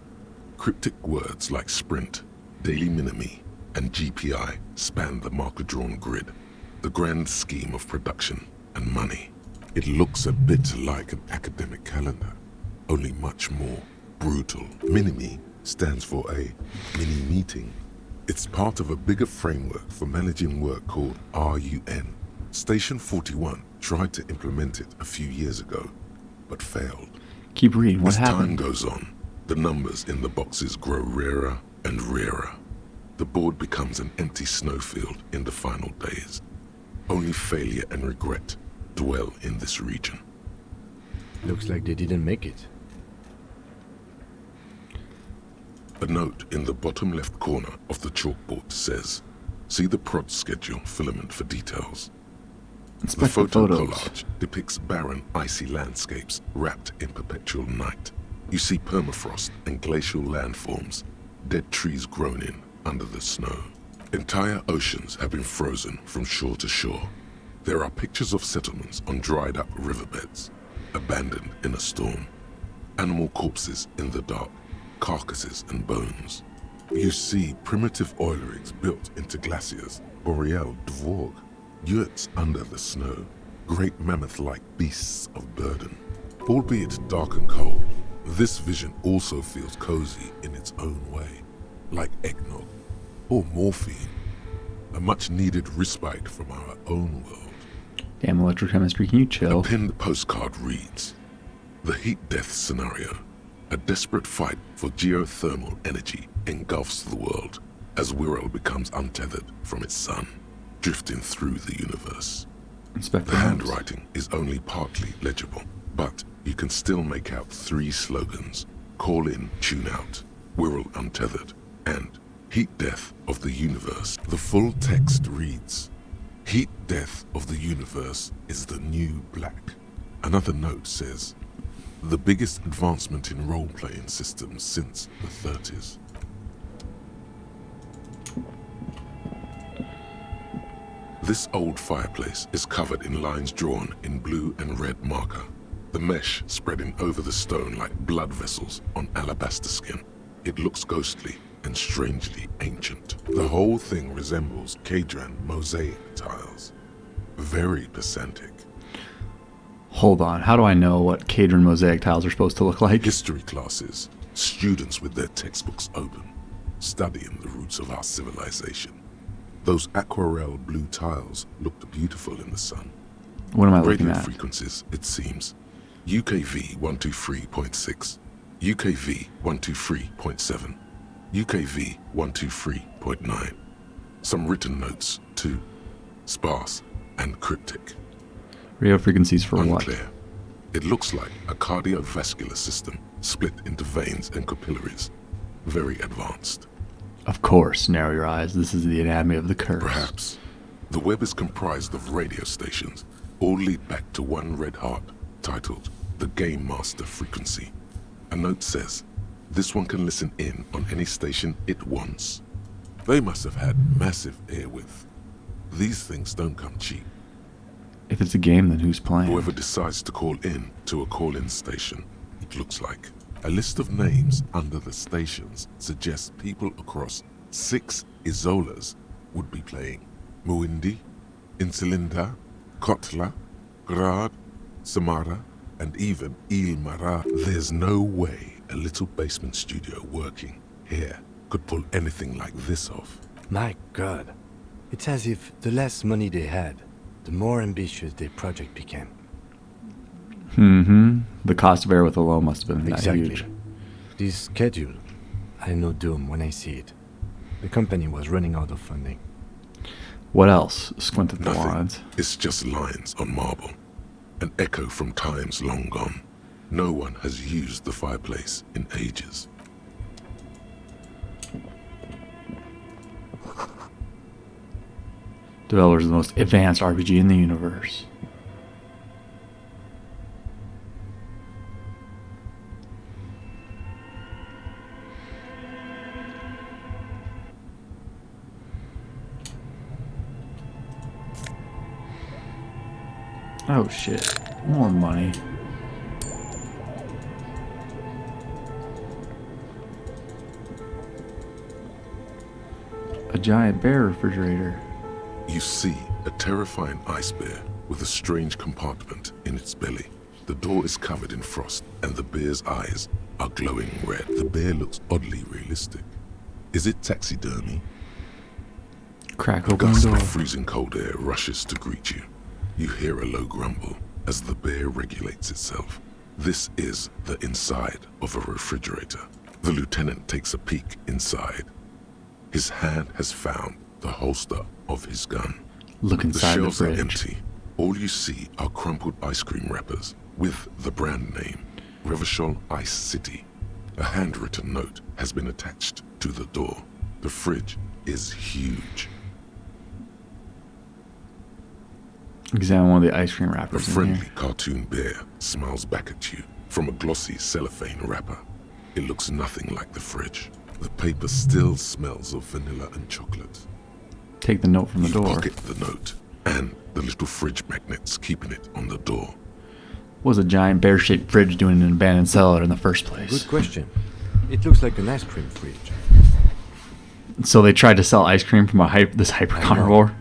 Cryptic words like sprint, daily minimi, and GPI span the marker-drawn grid, the grand scheme of production and money. It looks a bit like an academic calendar, only much more brutal. Minimi stands for a mini-meeting. It's part of a bigger framework for managing work called RUN. Station 41 tried to implement it a few years ago, but failed. Keep reading. What As time happened? goes on, the numbers in the boxes grow rarer and rarer. The board becomes an empty snowfield in the final days. Only failure and regret dwell in this region. Looks like they didn't make it. A note in the bottom left corner of the chalkboard says, see the prod schedule filament for details. The Inspect the photo photos. collage depicts barren, icy landscapes wrapped in perpetual night. You see permafrost and glacial landforms, dead trees grown in under the snow. Entire oceans have been frozen from shore to shore. There are pictures of settlements on dried up riverbeds, abandoned in a storm. Animal corpses in the dark, carcasses and bones. You see primitive oil rigs built into glaciers, boreal dvorg, yurts under the snow, great mammoth-like beasts of burden. Albeit dark and cold, this vision also feels cozy in its own way, like eggnog or morphine, a much-needed respite from our own world. Damn electrochemistry, can you A chill? pinned postcard reads, the heat death scenario, a desperate fight for geothermal energy engulfs the world as Wirral becomes untethered from its sun, drifting through the universe. Inspect The the notes. handwriting is only partly legible, but you can still make out 3 slogans: call in, tune out, Wirral untethered, and heat death of the universe. The full text reads, Heat death of the universe is the new black. Another note says, the biggest advancement in role-playing systems since the 30s. This old fireplace is covered in lines drawn in blue and red marker, the mesh spreading over the stone like blood vessels on alabaster skin. It looks ghostly and strangely ancient. The whole thing resembles Cadran mosaic tiles. Very pedantic. Hold on, how do I know what Cadran mosaic tiles are supposed to look like? History classes, students with their textbooks open, studying the roots of our civilization. Those aquarelle blue tiles looked beautiful in the sun. What am I looking Radio at? frequencies, it seems. UKV 123.6, UKV 123.7, UKV 123.9. Some written notes, too. Sparse and cryptic. Radio frequencies for what? Unclear. It looks like a cardiovascular system split into veins and capillaries. Very advanced. Of course, narrow your eyes. This is the anatomy of the curse. Perhaps. The web is comprised of radio stations, all lead back to one red heart, titled the Game Master Frequency. A note says, this one can listen in on any station it wants. They must have had massive airwidth. These things don't come cheap. If it's a game, then who's playing? Whoever decides to call in to a call-in station, it looks like. A list of names under the stations suggests people across 6 Isolas would be playing. Muindi, Insulinda, Kotla, Grad, Samara, and even Ilmara. There's no way a little basement studio working here could pull anything like this off. My God. It's as if the less money they had, the more ambitious their project became. Mm-hmm. The cost of air with alone must have been that Exactly. huge. This schedule, I know doom when I see it. The company was running out of funding. What else? Squint at the Nothing. lines. It's just lines on marble. An echo from times long gone. No one has used the fireplace in ages. Developers of the most advanced RPG in the universe. Oh shit. More money. A giant bear refrigerator. You see a terrifying ice bear with a strange compartment in its belly. The door is covered in frost and the bear's eyes are glowing red. The bear looks oddly realistic. Is it taxidermy? Crack A open the gust door. of freezing cold air rushes to greet you. You hear a low grumble as the bear regulates itself. This is the inside of a refrigerator. The lieutenant takes a peek inside. His hand has found the holster of his gun. Look The inside the shelves are fridge. empty. All you see are crumpled ice cream wrappers with the brand name, Revachol Ice City. A handwritten note has been attached to the door. The fridge is huge. Examine one of the ice cream A wrappers in friendly here. cartoon bear smiles back at you from a glossy cellophane wrapper. It looks nothing like the fridge. The paper still smells of vanilla and chocolate. Take the note from the You door. pocket the note and the little fridge magnets keeping it on the door. What was a giant bear-shaped fridge doing in an abandoned cellar in the first place? Good question. It looks like an ice cream fridge. So they tried to sell ice cream from this hyper I know. carnivore.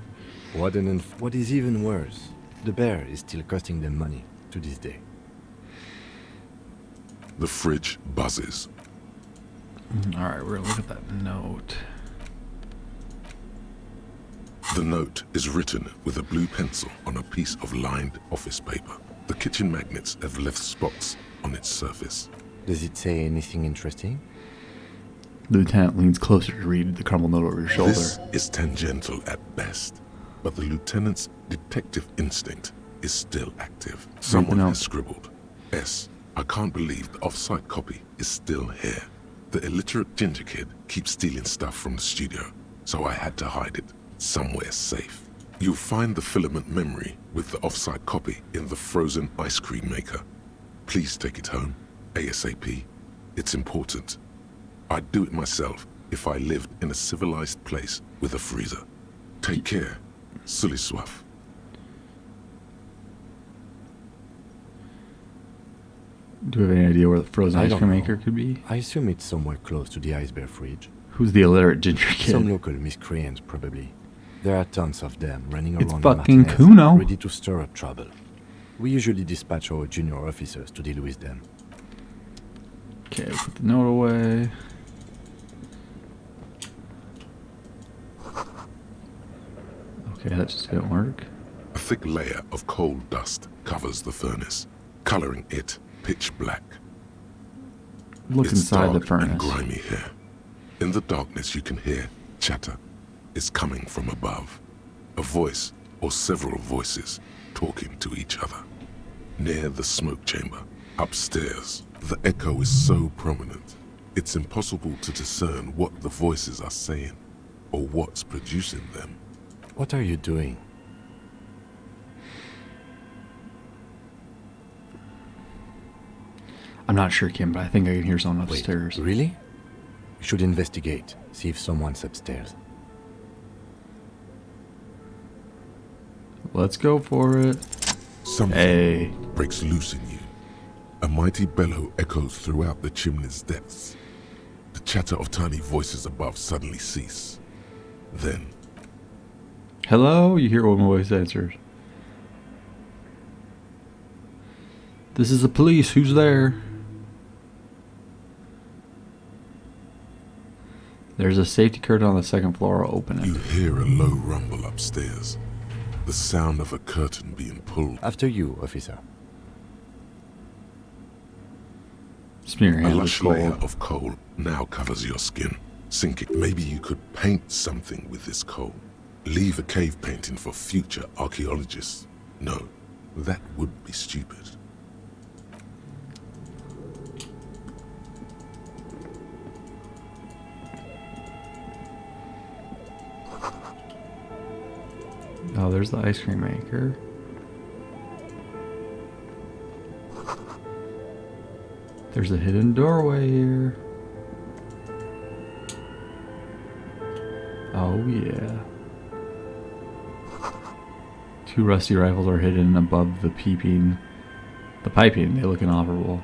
What is even worse, the bear is still costing them money to this day. The fridge buzzes. All right, we're gonna look at that note. The note is written with a blue pencil on a piece of lined office paper. The kitchen magnets have left spots on its surface. Does it say anything interesting? The lieutenant leans closer to read the crumpled note over your shoulder. This is tangential at best, but the lieutenant's detective instinct is still active. Someone note. has scribbled, S. I can't believe the off-site copy is still here. The illiterate ginger kid keeps stealing stuff from the studio, so I had to hide it somewhere safe. You'll find the filament memory with the offsite copy in the frozen ice cream maker. Please take it home, ASAP. It's important. I'd do it myself if I lived in a civilized place with a freezer. Take care, Sully Swaff. Do we have any idea where the frozen I ice don't cream know. maker could be? I assume it's somewhere close to the ice bear fridge. Who's the illiterate ginger kid? Some local miscreant, probably. There are tons of them running It's around fucking Martinez, Kuno. ready to stir up trouble. We usually dispatch our junior officers to deal with them. Okay, put the note away. Okay, that just didn't work. A thick layer of coal dust covers the furnace, coloring it pitch black. Look It's inside the dark furnace. and grimy here. In the darkness you can hear chatter. It's coming from above. A voice or several voices talking to each other. Near the smoke chamber, upstairs, the echo is so prominent, it's impossible to discern what the voices are saying or what's producing them. What are you doing? I'm not sure, Kim, but I think I can hear someone Wait, upstairs. really? We should investigate, see if someone's upstairs. Let's go for it. Something Hey. breaks loose in you. A mighty bellow echoes throughout the chimney's depths. The chatter of tiny voices above suddenly cease. Then, Hello? You hear one voice answers. This is the police. Who's there? There's a safety curtain on the second floor. I'll open you it. hear a low rumble upstairs. The sound of a curtain being pulled. After you, officer. Smear your A hand with lush layer coal. of coal now covers your skin, sinking. Maybe you could paint something with this coal. Leave a cave painting for future archaeologists. No, that would be stupid. Oh, there's the ice cream maker. There's a hidden doorway here. Oh yeah. Two rusty rifles are hidden above the piping. They look inoperable.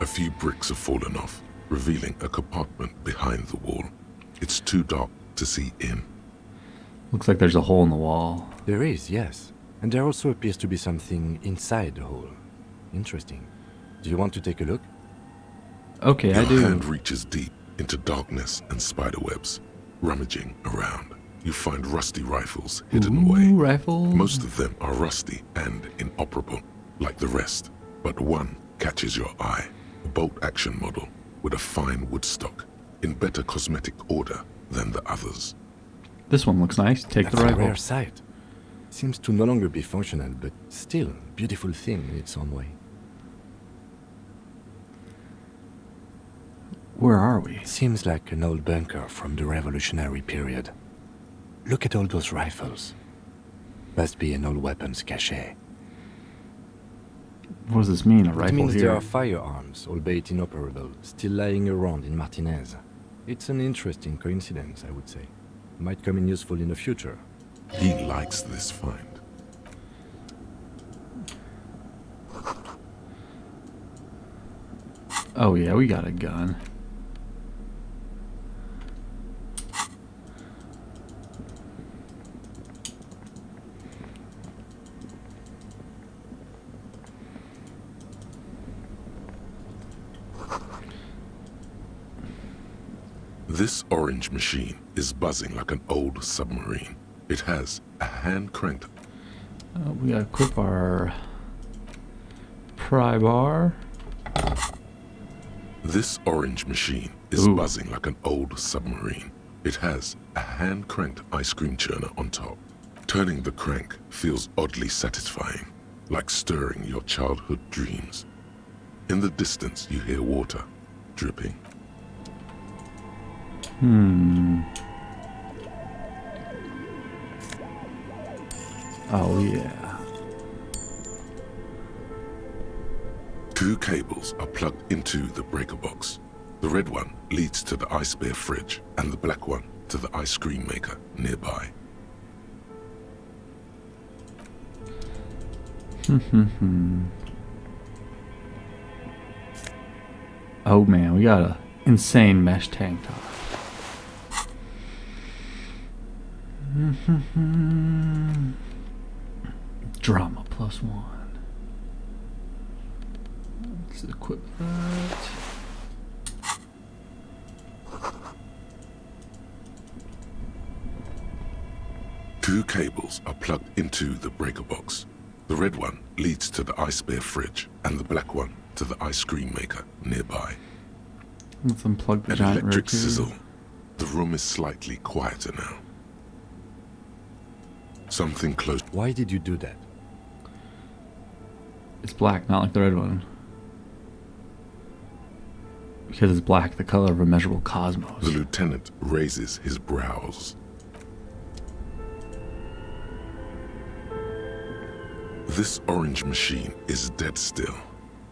A few bricks have fallen off, revealing a compartment behind the wall. It's too dark to see in. Looks like there's a hole in the wall. There is, yes. And there also appears to be something inside the hole. Interesting. Do you want to take a look? Okay, I Your do. hand reaches deep into darkness and spiderwebs. Rummaging around, you find rusty rifles hidden away. Ooh, rifle. Most of them are rusty and inoperable, like the rest. But one catches your eye. A bolt-action model with a fine wood stock, in better cosmetic order than the others. This one looks nice. Take That's the a rifle. rare sight. Seems to no longer be functional, but still beautiful thing in its own way. Where are we? Seems like an old bunker from the revolutionary period. Look at all those rifles. Must be an old weapons cache. What does this mean? A It rifle means here? there are firearms, albeit inoperable, still lying around in Martinez. It's an interesting coincidence, I would say. Might come in useful in the future. He likes this find. Oh yeah, we got a gun. This orange machine is buzzing like an old submarine. It has a hand-cranked. We gotta equip our pry bar. This orange machine is Ooh. buzzing like an old submarine. It has a hand-cranked ice cream churner on top. Turning the crank feels oddly satisfying, like stirring your childhood dreams. In the distance, you hear water dripping. Oh, yeah. 2 cables are plugged into the breaker box. The red one leads to the ice bear fridge, and the black one to the ice cream maker nearby. Oh man, we got a insane mesh tank top. Drama +1. Let's equip that. Two cables are plugged into the breaker box. The red one leads to the ice bear fridge, and the black one to the ice cream maker nearby. Let's unplug the An giant electric rotator. sizzle. The room is slightly quieter now. Something close. Why did you do that? It's black, not like the red one. Because it's black, the color of immeasurable cosmos. The lieutenant raises his brows. This orange machine is dead still.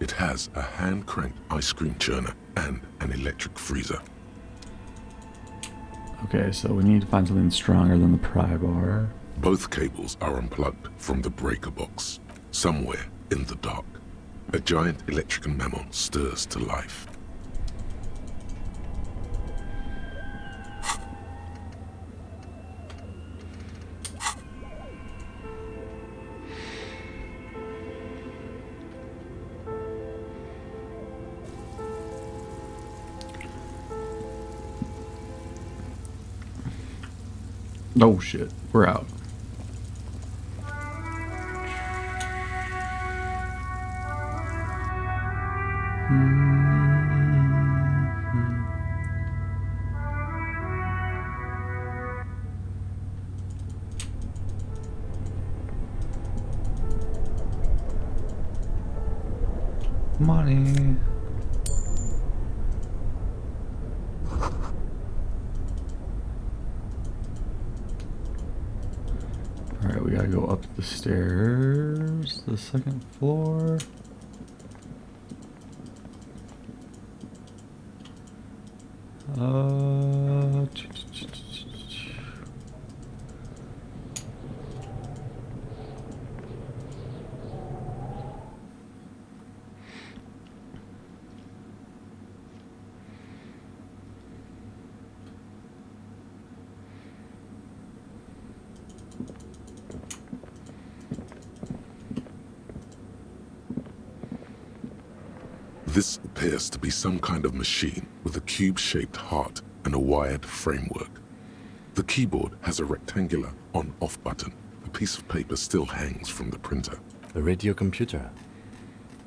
It has a hand-cranked ice cream churner and an electric freezer. Okay, so we need to find something stronger than the pry bar. Both cables are unplugged from the breaker box. Somewhere in the dark, a giant electrical mammal stirs to life. Oh shit, we're out. Money. Alright, we gotta go up the stairs, the second floor. This appears to be some kind of machine with a cube-shaped heart and a wired framework. The keyboard has a rectangular on-off button. A piece of paper still hangs from the printer. A radio computer.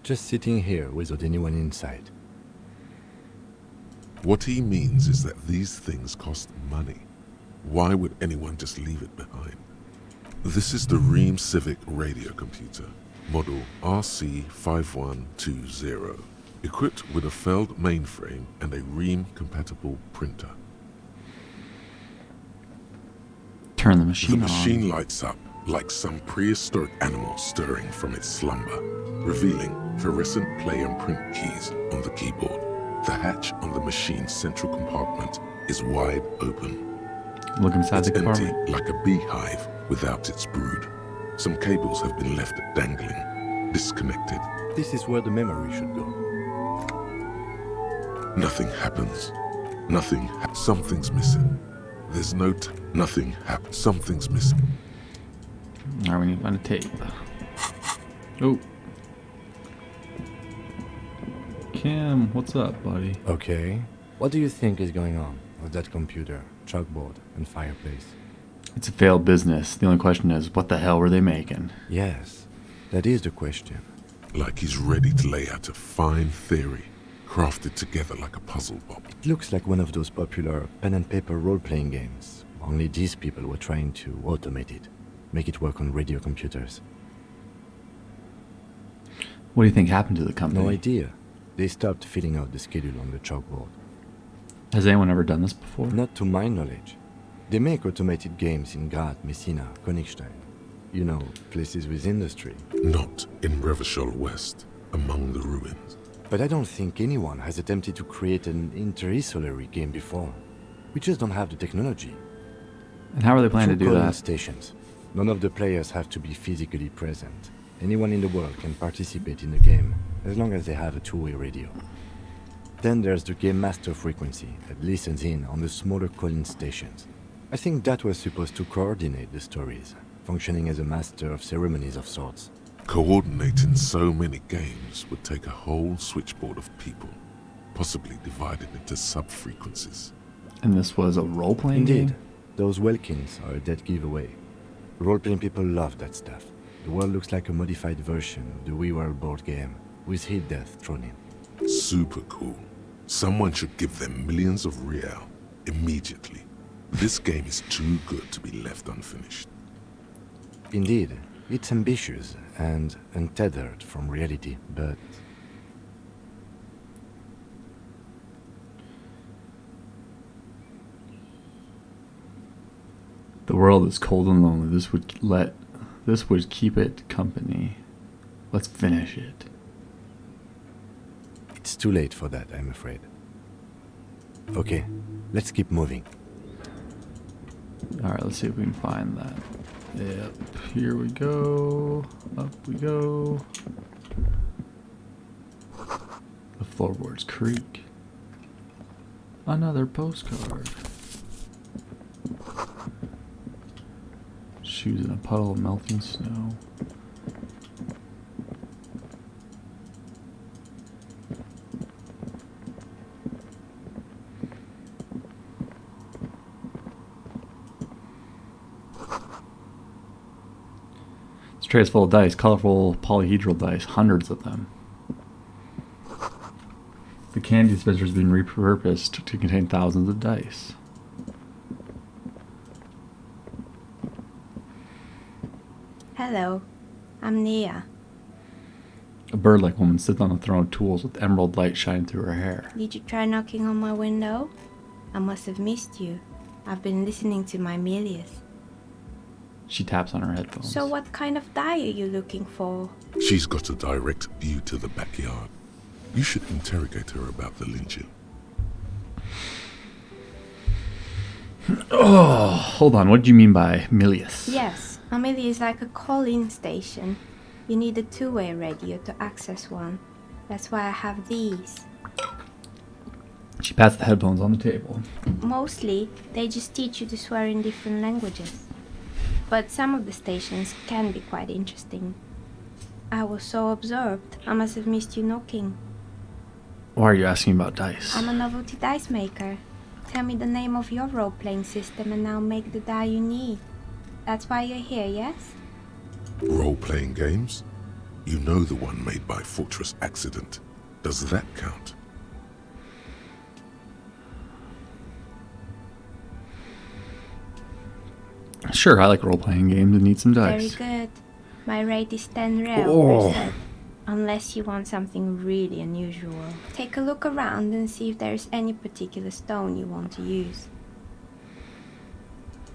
Just sitting here without anyone inside. What he means is that these things cost money. Why would anyone just leave it behind? This is the Ream Civic radio computer, model RC5120, equipped with a Feld mainframe and a Ream-compatible printer. Turn the The machine on. machine lights up like some prehistoric animal stirring from its slumber, revealing fluorescent play and print keys on the keyboard. The hatch on the machine's central compartment is wide open. Look inside It's the empty compartment. like a beehive without its brood. Some cables have been left dangling, disconnected. This is where the memory should go. Nothing happens. Something's missing. There's no nothing happens. Something's missing. Alright, we need to find a tape. Oh. Kim, what's up, buddy? Okay. What do you think is going on with that computer, chalkboard, and fireplace? It's a failed business. The only question is, what the hell were they making? Yes, that is the question. Like he's ready to lay out a fine theory, crafted together like a puzzle box. It looks like one of those popular pen and paper role-playing games. Only these people were trying to automate it, make it work on radio computers. What do you think happened to the company? No idea. They stopped filling out the schedule on the chalkboard. Has anyone ever done this before? Not to my knowledge. They make automated games in Graz, Messina, Königstein. You know, places with industry. Not in Revachol West, among the ruins. But I don't think anyone has attempted to create an inter-isolary game before. We just don't have the technology. And how are they planning to True do calling that? stations. None of the players have to be physically present. Anyone in the world can participate in the game, as long as they have a two-way radio. Then there's the game master frequency that listens in on the smaller calling stations. I think that was supposed to coordinate the stories, functioning as a master of ceremonies of sorts. Coordinating so many games would take a whole switchboard of people, possibly divided into sub-frequencies. And this was a role-playing Indeed, game? those Welkins are a dead giveaway. Role-playing people love that stuff. The world looks like a modified version of the WeWorld board game, with hit death thrown in. Super cool. Someone should give them millions of real immediately. This game is too good to be left unfinished. Indeed, it's ambitious and untethered from reality, but The world is cold and lonely. This would keep it company. Let's finish it. it's too late for that, I'm afraid. Okay, let's keep moving. Alright, let's see if we can find that. Yep, here we go. Up we go. The floorboards creak. Another postcard. Shoes in a puddle of melting snow. This tray is full of dice, colorful polyhedral dice, hundreds of them. The candy dispenser has been repurposed to contain thousands of dice. Hello, I'm Nia. A bird-like woman sits on a throne of tools with emerald light shining through her hair. Did you try knocking on my window? I must have missed you. I've been listening to my Milius. She taps on her headphones. So what kind of die are you looking for? She's got a direct view to the backyard. You should interrogate her about the lynching. Oh, hold on. What do you mean by Milius? Yes, a Milius is like a call-in station. You need a two-way radio to access one. That's why I have these. She pats the headphones on the table. Mostly, they just teach you to swear in different languages. But some of the stations can be quite interesting. I was so absorbed, I must have missed you knocking. Why are you asking about dice? I'm a novelty dice maker. Tell me the name of your role-playing system and I'll make the die you need. That's why you're here, yes? Role-playing games? You know the one made by Fortress Accident. Does that count? Sure, I like role-playing games and need some Very dice. good. My rate is 10 rel Oh. per set. Unless you want something really unusual. Take a look around and see if there's any particular stone you want to use.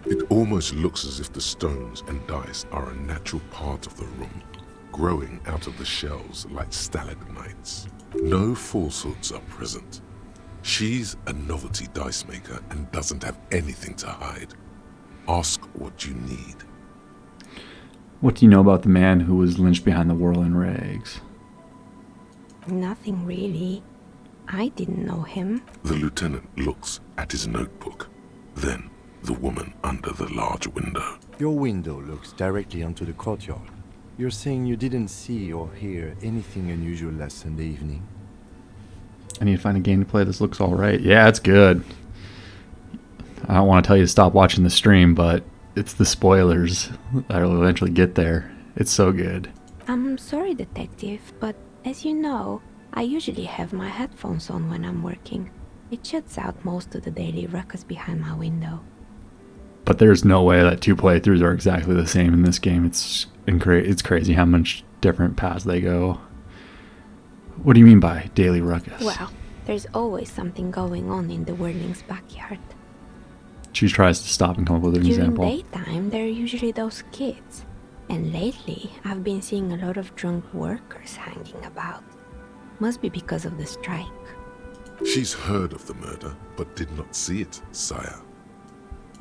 It almost looks as if the stones and dice are a natural part of the room, growing out of the shells like stalagmites. No falsehoods are present. She's a novelty dice maker and doesn't have anything to hide. Ask what you need. What do you know about the man who was lynched behind the whirling rags? Nothing really. I didn't know him. The lieutenant looks at his notebook, then the woman under the large window. Your window looks directly onto the courtyard. You're saying you didn't see or hear anything unusual last Sunday evening? I need to find a game to play. This looks alright. Yeah, it's good. I don't want to tell you to stop watching the stream, but it's the spoilers that'll eventually get there. It's so good. I'm sorry, detective, but as you know, I usually have my headphones on when I'm working. It shuts out most of the daily ruckus behind my window. But there's no way that two playthroughs are exactly the same in this game. It's crazy how much different paths they go. What do you mean by daily ruckus? Well, there's always something going on in the Whirling's backyard. She tries to stop and come up with an During example. daytime, there are usually those kids. And lately, I've been seeing a lot of drunk workers hanging about. Must be because of the strike. She's heard of the murder, but did not see it, sire.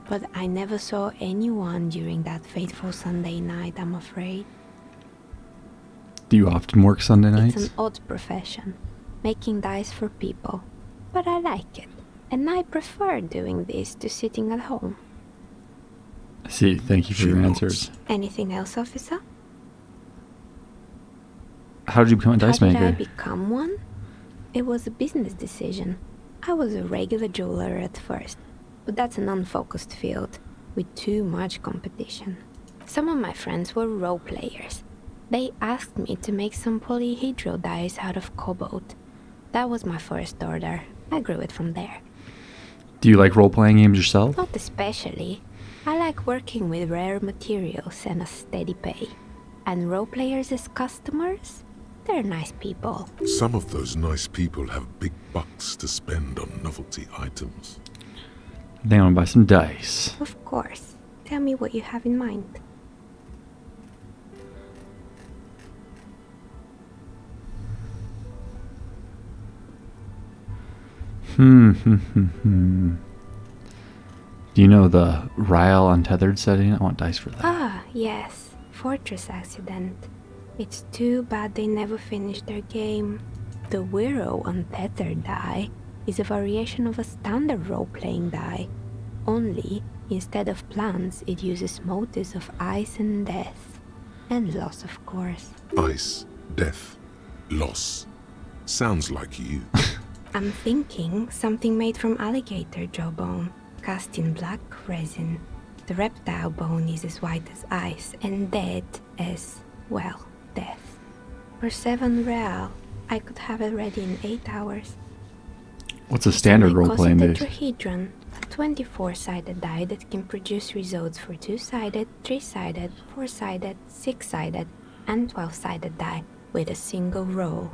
But I never saw anyone during that fateful Sunday night, I'm afraid. Do you often work Sunday It's nights? an odd profession, making dice for people. But I like it, and I prefer doing this to sitting at home. I see. Thank you for She your nods. answers. Anything else, officer? How did you become a dice How did I maker? become one? It was a business decision. I was a regular jeweler at first, but that's an unfocused field with too much competition. Some of my friends were role players. They asked me to make some polyhedral dice out of cobalt. That was my first order. I grew it from there. Do you like role-playing games yourself? Not especially. I like working with rare materials and a steady pay. And role players as customers? They're nice people. Some of those nice people have big bucks to spend on novelty items. I think I'm gonna buy some dice. Of course. Tell me what you have in mind. Do you know the Ryle Untethered setting? I want dice for that. Ah, yes. Fortress Accident. It's too bad they never finished their game. The Wiro Untethered die is a variation of a standard role-playing die. Only, instead of plants, it uses motives of ice and death. And loss, of course. Ice, death, loss. Sounds like you. I'm thinking something made from alligator jawbone, cast in black resin. The reptile bone is as white as ice and dead as, well, death. For 7 real, I could have it ready in 8 hours. What's a standard role-playing The dice? tetrahedron, a 24-sided die that can produce results for 2-sided, 3-sided, 4-sided, 6-sided, and 12-sided die with a single roll.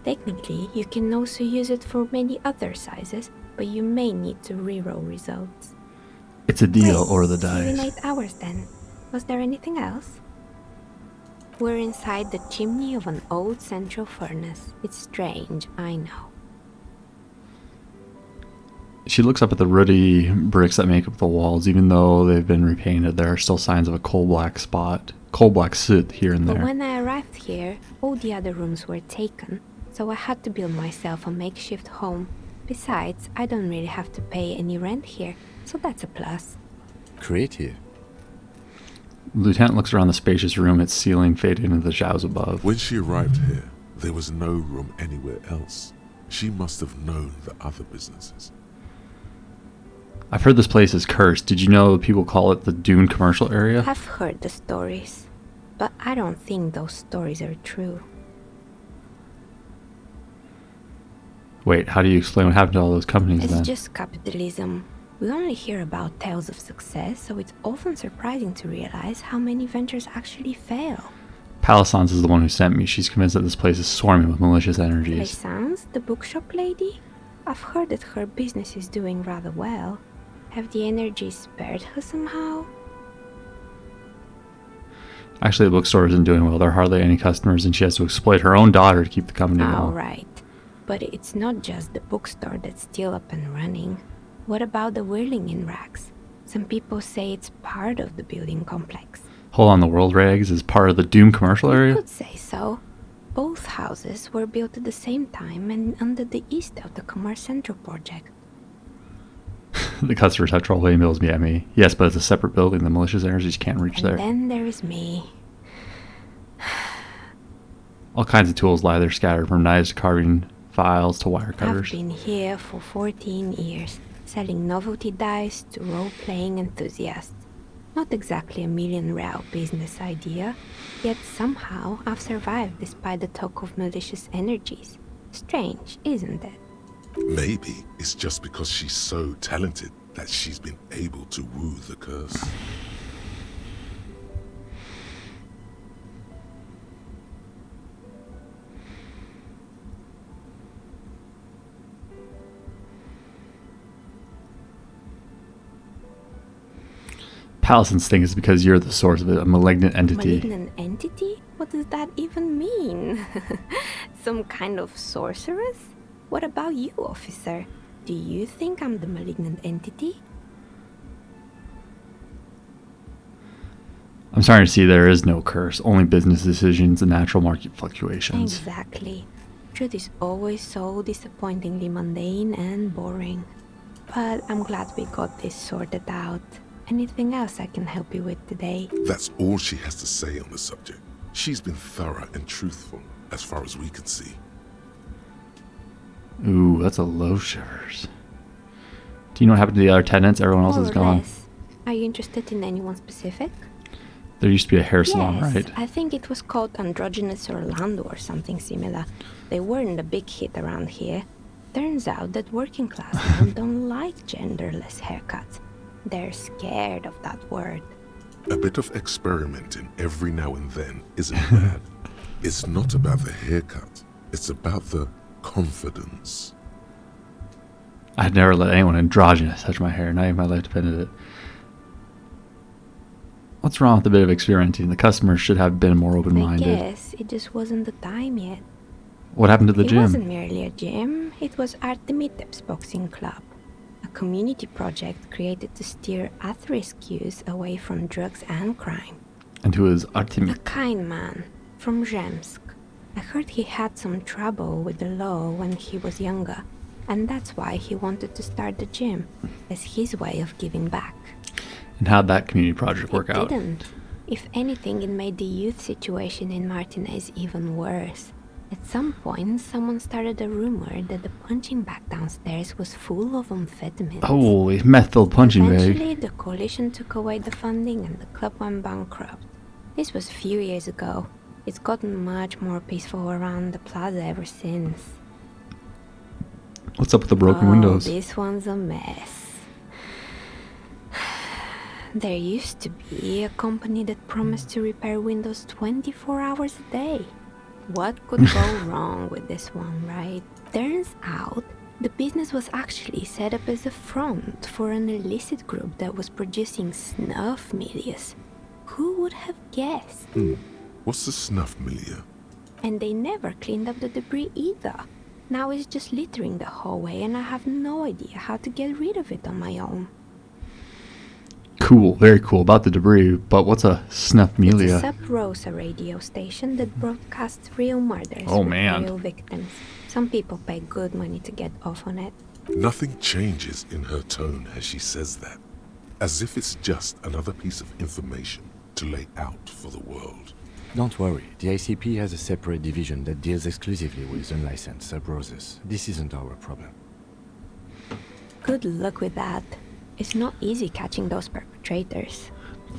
Technically, you can also use it for many other sizes, but you may need to reroll results. It's a deal, or the See you in dice. 8 hours then. Was there anything else? We're inside the chimney of an old central furnace. It's strange, I know. She looks up at the ruddy bricks that make up the walls. Even though they've been repainted, there are still signs of a coal black soot here and But there. when I arrived here, all the other rooms were taken, so I had to build myself a makeshift home. Besides, I don't really have to pay any rent here, so that's a plus. Creative. Lieutenant looks around the spacious room, its ceiling fading into the shadows above. When she arrived here, there was no room anywhere else. She must have known the other businesses. I've heard this place is cursed. Did you know people call it the Dune commercial area? I've heard the stories, but I don't think those stories are true. Wait, how do you explain what happened to all those companies It's then? just capitalism. We only hear about tales of success, so it's often surprising to realize how many ventures actually fail. Palisons is the one who sent me. She's convinced that this place is swarming with malicious energies. Plaisance, the bookshop lady? I've heard that her business is doing rather well. Have the energies spared her somehow? Actually, the bookstore isn't doing well. There are hardly any customers, and she has to exploit her own daughter to keep the company All going. right. But it's not just the bookstore that's still up and running. What about the whirling in rags? Some people say it's part of the building complex. Hold on, the World Rags is part of the Doom commercial You area? could say so. Both houses were built at the same time and under the East Delta Commerce Central project. The customers have trouble paying bills at me. Yes, but it's a separate building. The malicious energies can't reach And there. then there is me. All kinds of tools lie there scattered, from knives to carving files to wire I've cutters. been here for 14 years, selling novelty dice to role-playing enthusiasts. Not exactly a million real business idea, yet somehow I've survived despite the talk of malicious energies. Strange, isn't it? Maybe it's just because she's so talented that she's been able to woo the curse. Pallison's thing is because you're the source of it, a malignant entity. Malignant entity? What does that even mean? Some kind of sorceress? What about you, officer? Do you think I'm the malignant entity? I'm starting to see there is no curse, only business decisions and natural market fluctuations. Exactly. Truth is always so disappointingly mundane and boring. But I'm glad we got this sorted out. Anything else I can help you with today? That's all she has to say on the subject. She's been thorough and truthful, as far as we can see. Ooh, that's a low shivers. Do you know what happened to the other tenants? Everyone else More is or gone. less. Are you interested in anyone specific? There used to be a hair salon, Yes, right? I think it was called Androgynous Orlando or something similar. They weren't a big hit around here. Turns out that working class men don't like genderless haircuts. They're scared of that word. A bit of experimenting every now and then isn't bad. It's not about the haircut. It's about the confidence. I'd never let anyone androgynous touch my hair, not even my life depended on it. What's wrong with a bit of experimenting? The customers should have been more I open-minded. guess it just wasn't the time yet. What happened to the It gym? wasn't merely a gym, it was Artemitep's boxing club. A community project created to steer at-risk youth away from drugs and crime. And who is A Artemis? kind man from Zemsk. I heard he had some trouble with the law when he was younger, and that's why he wanted to start the gym, as his way of giving back. And how'd that community project work It out? didn't. If anything, it made the youth situation in Martinez even worse. At some point, someone started a rumor that the punching bag downstairs was full of amphetamines. Holy methyl punching Eventually, bag. the coalition took away the funding and the club went bankrupt. This was a few years ago. It's gotten much more peaceful around the plaza ever since. What's up with the broken Oh, windows? this one's a mess. There used to be a company that promised to repair windows 24 hours a day. What could go wrong with this one, right? Turns out, the business was actually set up as a front for an illicit group that was producing snuff milias. Who would have guessed? What's the snuff milieu? And they never cleaned up the debris either. Now it's just littering the hallway and I have no idea how to get rid of it on my own. Cool, very cool about the debris, but what's a snuff It's a melia? Sub Rosa radio station that broadcasts real murders Oh, with man. real victims. Some people pay good money to get off on it. Nothing changes in her tone as she says that, as if it's just another piece of information to lay out for the world. Don't worry, the ACP has a separate division that deals exclusively with unlicensed sub-roses. This isn't our problem. Good luck with that. It's not easy catching those perpetrators.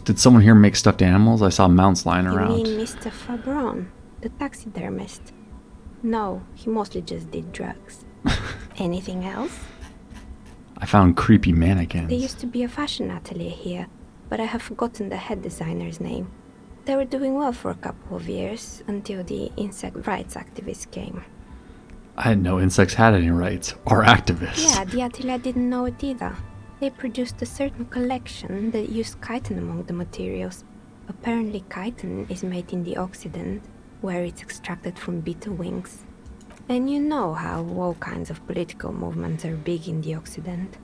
Did someone here make stuffed animals? I saw mounts lying You around. mean Mr. Fabron, the taxidermist? No, he mostly just did drugs. Anything else? I found creepy There mannequins. used to be a fashion atelier here, but I have forgotten the head designer's name. They were doing well for a couple of years, until the insect rights activists came. I didn't know insects had any rights, or activists. Yeah, the atelier didn't know it either. They produced a certain collection that used chitin among the materials. Apparently chitin is made in the Occident, where it's extracted from beetle wings. And you know how all kinds of political movements are big in the Occident.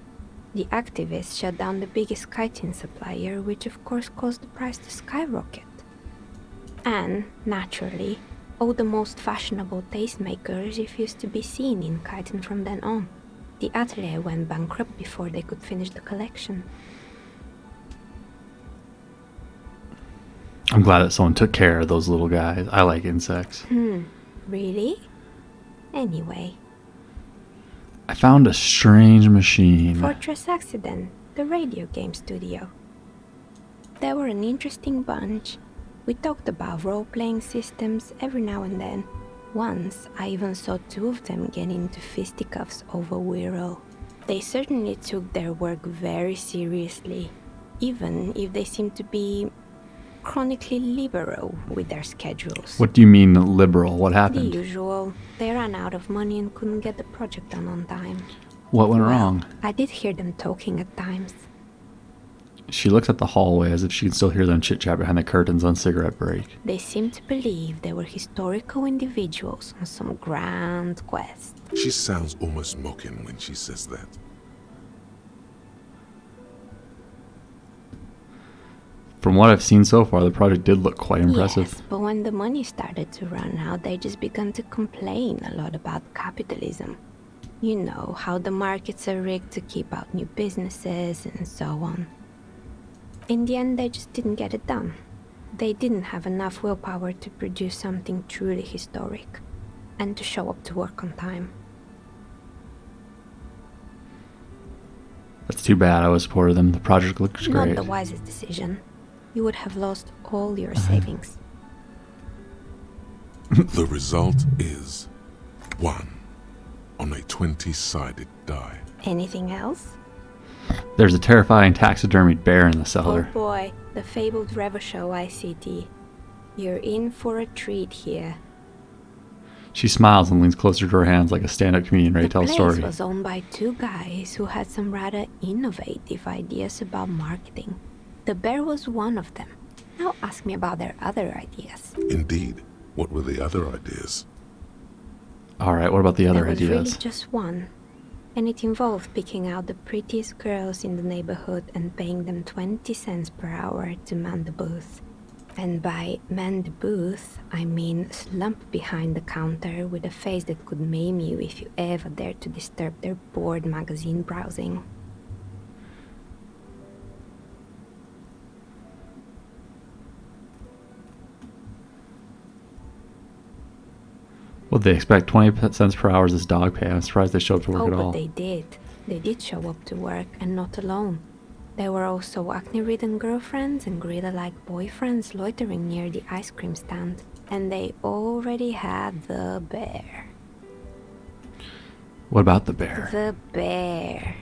The activists shut down the biggest chitin supplier, which of course caused the price to skyrocket. And, naturally, all the most fashionable tastemakers refused to be seen in chitin from then on. The atelier went bankrupt before they could finish the collection. I'm glad that someone took care of those little guys. I like insects. Really? Anyway, I found a strange machine. Fortress Accident, the radio game studio. They were an interesting bunch. We talked about role-playing systems every now and then. Once, I even saw two of them get into fisticuffs over Wirral. They certainly took their work very seriously, even if they seemed to be chronically liberal with their schedules. What do you mean liberal? What The happened? usual. They ran out of money and couldn't get the project done on time. What went wrong? I did hear them talking at times. She looks at the hallway as if she can still hear them chit-chat behind the curtains on cigarette break. They seem to believe they were historical individuals on some grand quest. She sounds almost mocking when she says that. From what I've seen so far, the project did look quite impressive. Yes, but when the money started to run out, they just began to complain a lot about capitalism. You know, how the markets are rigged to keep out new businesses and so on. In the end, they just didn't get it done. They didn't have enough willpower to produce something truly historic, and to show up to work on time. That's too bad. I was supportive of them. The project looks Not great. the wisest decision. You would have lost all your savings. The result is 1 on a 20-sided die. Anything else? There's a terrifying taxidermied bear in the Oh cellar. boy, the fabled Revershow ICT. You're in for a treat here. She smiles and leans closer to her hands like a stand-up comedian ready to tell a The story. place was owned by two guys who had some rather innovative ideas about marketing. The bear was one of them. Now ask me about their other ideas. Indeed. What were the other ideas? Alright, what about the other There was really ideas? just one. And it involved picking out the prettiest girls in the neighborhood and paying them 20 cents per hour to man the booth. And by man the booth, I mean slump behind the counter with a face that could maim you if you ever dared to disturb their bored magazine browsing. Would they expect 20 cents per hour as this dog pay? I'm surprised they showed up to work Oh, at but all. they did. They did show up to work, and not alone. There were also acne-ridden girlfriends and gorilla-like boyfriends loitering near the ice cream stand. And they already had the bear. What about the bear? The bear.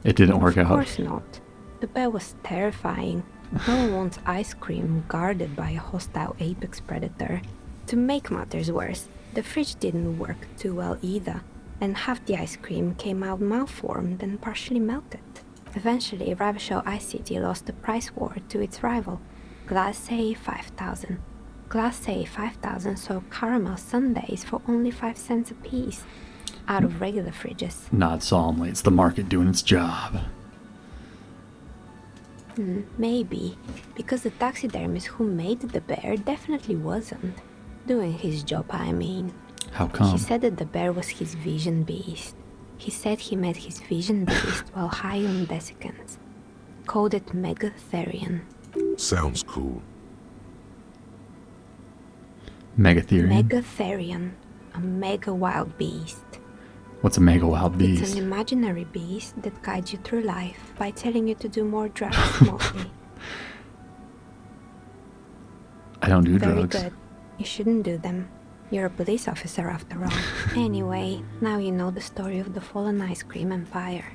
It didn't work Of out. course not. The bear was terrifying. No one wants ice cream guarded by a hostile apex predator. To make matters worse, the fridge didn't work too well either, and half the ice cream came out malformed and partially melted. Eventually, Ravenshaw Ice City lost the price war to its rival, Glacé 5000. Glacé 5000 sold caramel sundaes for only 5 cents a piece, out of regular fridges. Not solemnly. It's the market doing its job. Maybe, because the taxidermist who made the bear definitely wasn't. Doing his job, I mean. How come? He said that the bear was his vision beast. He said he met his vision beast while high on desiccants. Called it Megatherian. Sounds cool. Megatherium. Megatherian, a mega wild beast. What's a mega wild It's beast? an imaginary beast that guides you through life by telling you to do more drugs, mostly. I don't do Very drugs. good. You shouldn't do them. You're a police officer after all. Anyway, now you know the story of the fallen ice cream empire.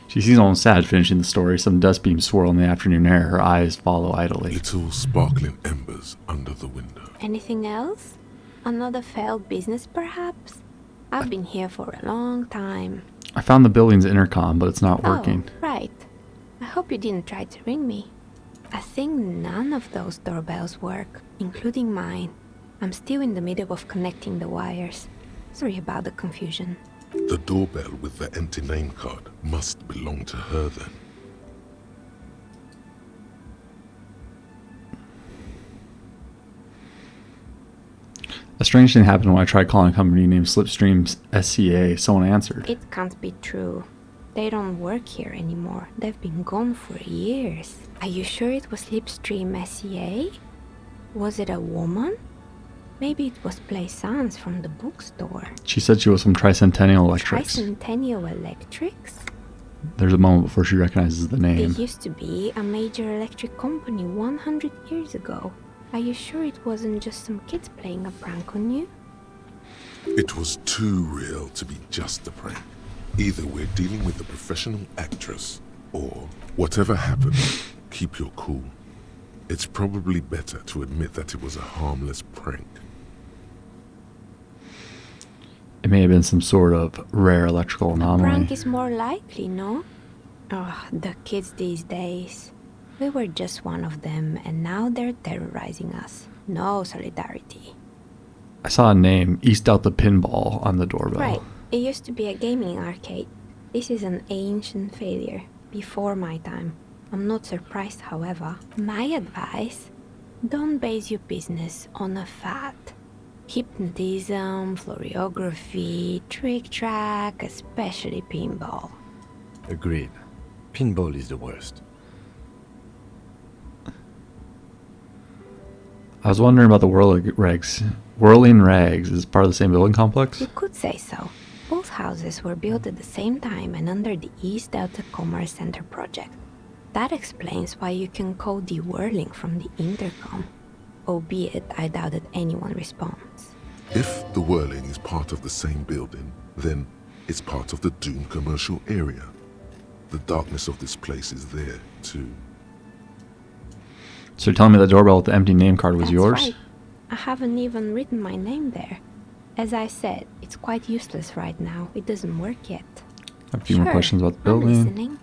She seems almost sad finishing the story. Some dust beams swirl in the afternoon air. Her eyes follow idly. Little sparkling embers under the window. Anything else? Another failed business, perhaps? I've been here for a long time. I found the building's intercom, but it's not working. Oh, right. I hope you didn't try to ring me. I think none of those doorbells work, including mine. I'm still in the middle of connecting the wires. Sorry about the confusion. The doorbell with the empty name card must belong to her then. A strange thing happened when I tried calling a company named Slipstream SCA. Someone answered. It can't be true. They don't work here anymore. They've been gone for years. Are you sure it was Slipstream SCA? Was it a woman? Maybe it was Plaisance from the bookstore. She said she was from Tricentennial Electrics. Tricentennial Electrics? There's a moment before she recognizes the It name. used to be a major electric company 100 years ago. Are you sure it wasn't just some kids playing a prank on you? It was too real to be just a prank. Either we're dealing with a professional actress, or whatever happened, keep your cool. It's probably better to admit that it was a harmless prank. It may have been some sort of rare electrical anomaly. Prank is more likely, no? Oh, the kids these days. We were just one of them, and now they're terrorizing us. No solidarity. I saw a name, East Delta Pinball, on the doorbell. Right. It used to be a gaming arcade. This is an ancient failure, before my time. I'm not surprised, however. My advice, don't base your business on a fad. Hypnotism, fluorography, trick-track, especially pinball. Agreed. Pinball is the worst. I was wondering about the Whirling Rags is part of the same building complex? You could say so. Both houses were built at the same time and under the East Delta Commerce Center project. That explains why you can call the whirling from the intercom. Albeit, I doubt that anyone responds. If the whirling is part of the same building, then it's part of the Dune commercial area. The darkness of this place is there, too. So you're telling me the doorbell with the empty name card was That's yours? right. I haven't even written my name there. As I said, it's quite useless right now. It doesn't work yet. I have a few more questions about the I'm building. listening.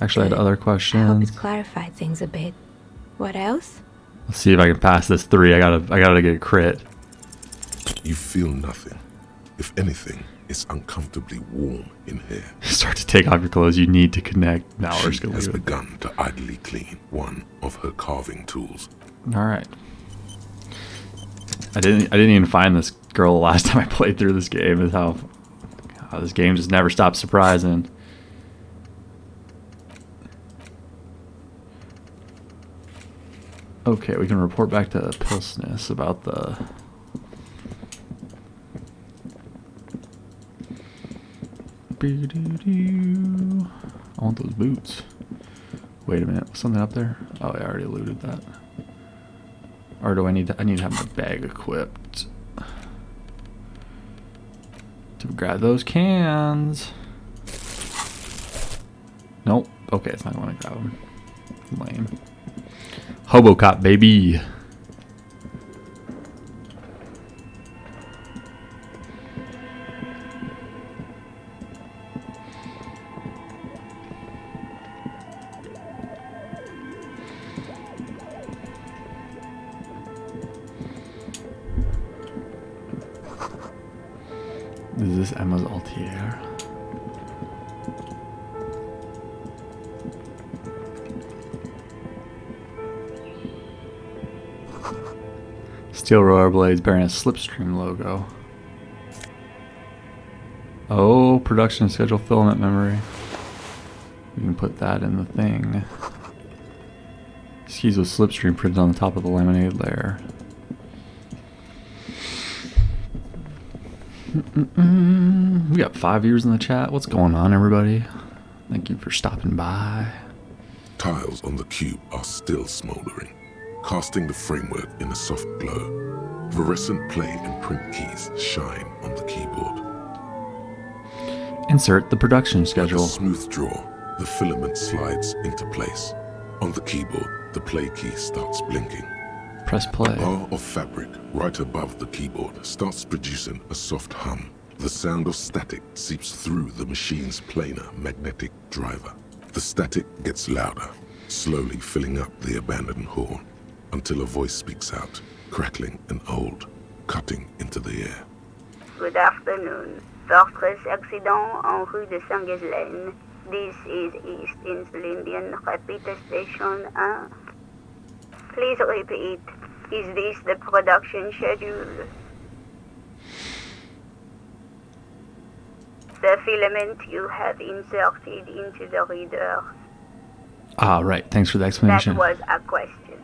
Actually, I had other I hope questions. it clarified things a bit. What else? Let's see if I can pass this 3. I gotta get a crit. You feel nothing. If anything, it's uncomfortably warm in here. Start to take off your clothes. You need to connect. Now we're just She gonna has leave it. begun to idly clean one of her carving tools. All right. I didn't even find this girl the last time I played through this game. Is how this game just never stops surprising. Okay, we can report back to Pilsness about the... I want those boots. Wait a minute, was something up there? Oh, I already looted that. Or do I need to have my bag equipped to grab those cans? Nope. Okay, it's not going to grab them. Lame. Hobocop, baby. Is this Emma's Altier? Steel rollerblades bearing a Slipstream logo. Oh, production schedule filament memory. We can put that in the thing. Skis with Slipstream printed on the top of the laminated layer. We got 5 viewers in the chat. What's going on, everybody? Thank you for stopping by. Tiles on the cube are still smoldering, casting the framework in a soft glow. Fluorescent play and print keys shine on the keyboard. Insert the production Like a schedule. smooth draw, the filament slides into place. On the keyboard, the play key starts blinking. Press play. A bar of fabric right above the keyboard starts producing a soft hum. The sound of static seeps through the machine's planar magnetic driver. The static gets louder, slowly filling up the abandoned horn, until a voice speaks out, crackling and old, cutting into the air. Good afternoon. Fortress accident en rue de Saint-Ghislaine. This is East Insulindian Repeater Station 1. Please repeat. Is this the production schedule? The filament you have inserted into the reader. Ah, right. Thanks for the That explanation. was a question.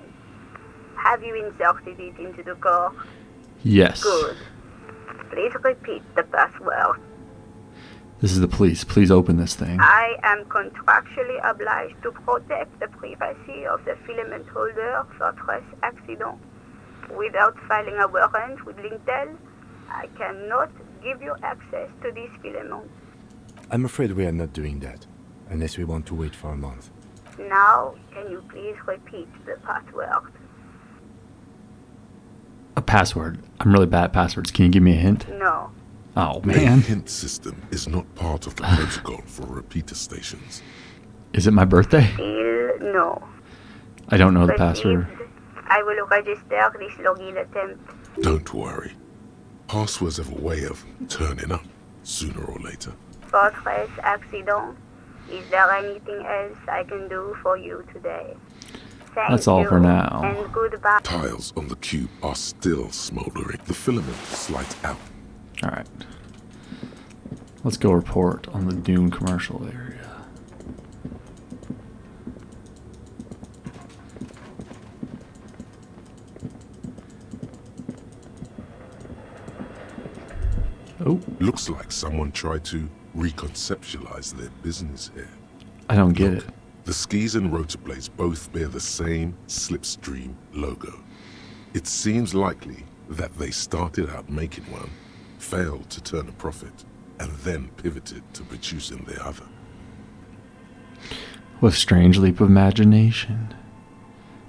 Have you inserted it into the core? Yes. Good. Please repeat the password. This is the police. Please open this thing. I am contractually obliged to protect the privacy of the filament holder for stress accident. Without filing a warrant with Lintel, I cannot give you access to this filament. I'm afraid we are not doing that, unless we want to wait for a month. Now, can you please repeat the password? A password. I'm really bad at passwords. Can you give me a hint? No. Oh, A man. hint system is not part of the protocol for repeater stations. Is it my birthday? Still no. I don't know the Proceed. password. I will register this login attempt. Don't worry. Passwords have a way of turning up sooner or later. Fortress accident. Is there anything else I can do for you today? Thank That's all you, for now. And goodbye. Tiles on the cube are still smoldering. The filament slides out. Alright. Let's go report on the Dune commercial area. Oh, Looks like someone tried to reconceptualize their business here. I don't get it. The skis and rotor blades both bear the same Slipstream logo. It seems likely that they started out making one, failed to turn a profit, and then pivoted to producing the other. What a strange leap of imagination.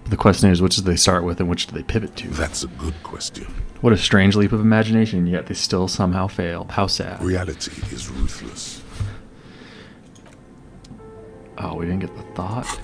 But the question is, which do they start with and which do they pivot to? That's a good question. What a strange leap of imagination, yet they still somehow failed. How sad. Reality is ruthless. Oh, we didn't get the thought.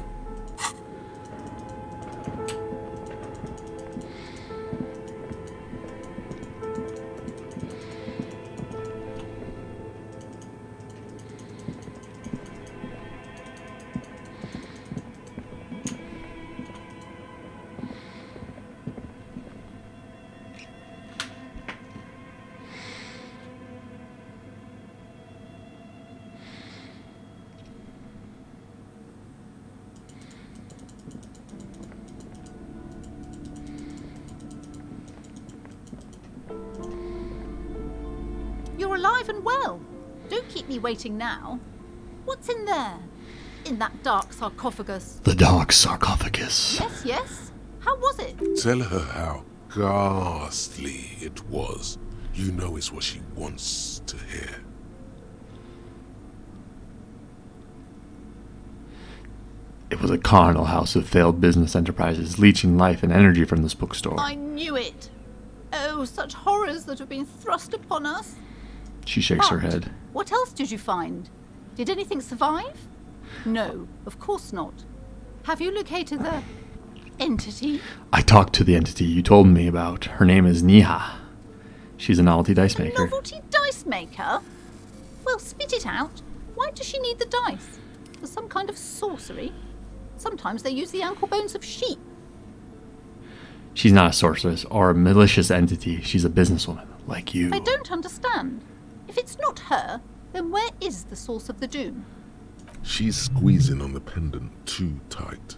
You're alive and well. Don't keep me waiting now. What's in there? In that dark sarcophagus? The dark sarcophagus. Yes, yes. How was it? Tell her how ghastly it was. You know it's what she wants to hear. It was a carnal house of failed business enterprises, leeching life and energy from this bookstore. I knew it. Oh, such horrors that have been thrust upon us. She shakes her But head. what else did you find? Did anything survive? No, of course not. Have you located the entity? I talked to the entity you told me about. Her name is Niha. She's a novelty dice A maker. novelty dice maker? Well, spit it out. Why does she need the dice? For some kind of sorcery? Sometimes they use the ankle bones of sheep. She's not a sorceress or a malicious entity. She's a businesswoman, like you. I don't understand. If it's not her, then where is the source of the doom? She's squeezing on the pendant too tight.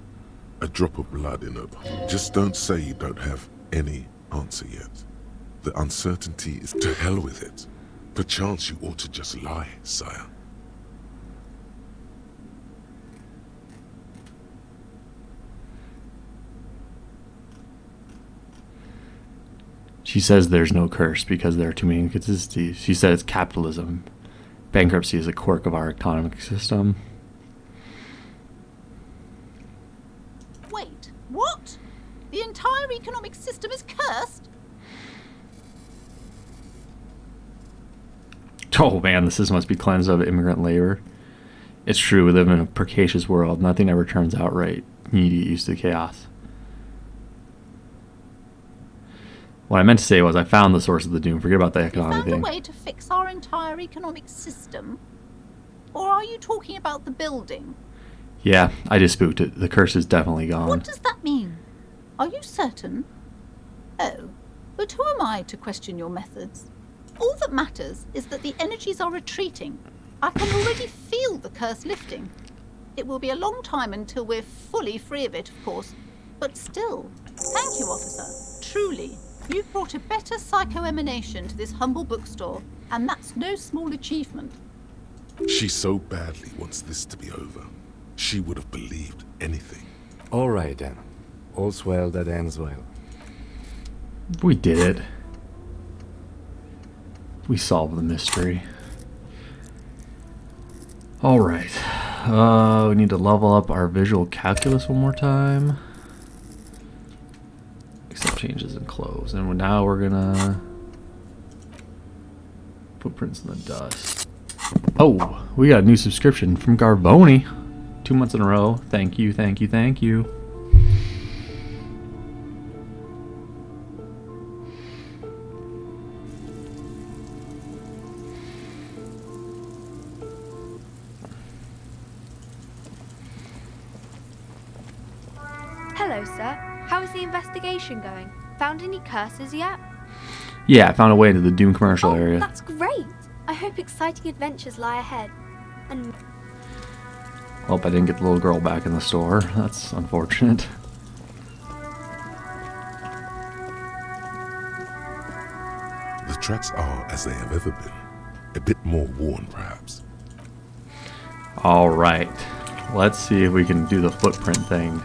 A drop of blood in her. Just don't say you don't have any answer yet. The uncertainty is to hell with it. Perchance you ought to just lie, sire. She says there's no curse because there are too many inconsistencies. She said it's capitalism. Bankruptcy is a quirk of our economic system. Wait, what? The entire economic system is cursed? Oh man, the system must be cleansed of immigrant labor. It's true, we live in a precarious world. Nothing ever turns out right. You need to get used to the chaos. What I meant to say was I found the source of the doom. Forget about the You economic found a thing. way to fix our entire economic system? Or are you talking about the building? Yeah, I just spooked it. The curse is definitely What gone. does that mean? Are you certain? Oh, but who am I to question your methods? All that matters is that the energies are retreating. I can already feel the curse lifting. It will be a long time until we're fully free of it, of course. But still, thank you, officer. Truly, you've brought a better psycho-emanation to this humble bookstore, and that's no small achievement. She so badly wants this to be over. She would have believed anything. All right then. All's well that ends well. We did it. We solved the mystery. Alright. We need to level up our visual calculus one more time. Except Changes in clothes. And now we're gonna... Footprints in the dust. Oh, we got a new subscription from Garvoni. 2 months in a row. Thank you, thank you, thank you. Hello, sir. How is the investigation going? Found any curses yet? Yeah, I found a way into the Doom commercial area. That's great. I hope exciting adventures lie ahead. And Hope I didn't get the little girl back in the store. That's unfortunate. The tracks are as they have ever been. A bit more worn, perhaps. Alright. Let's see if we can do the footprint thing.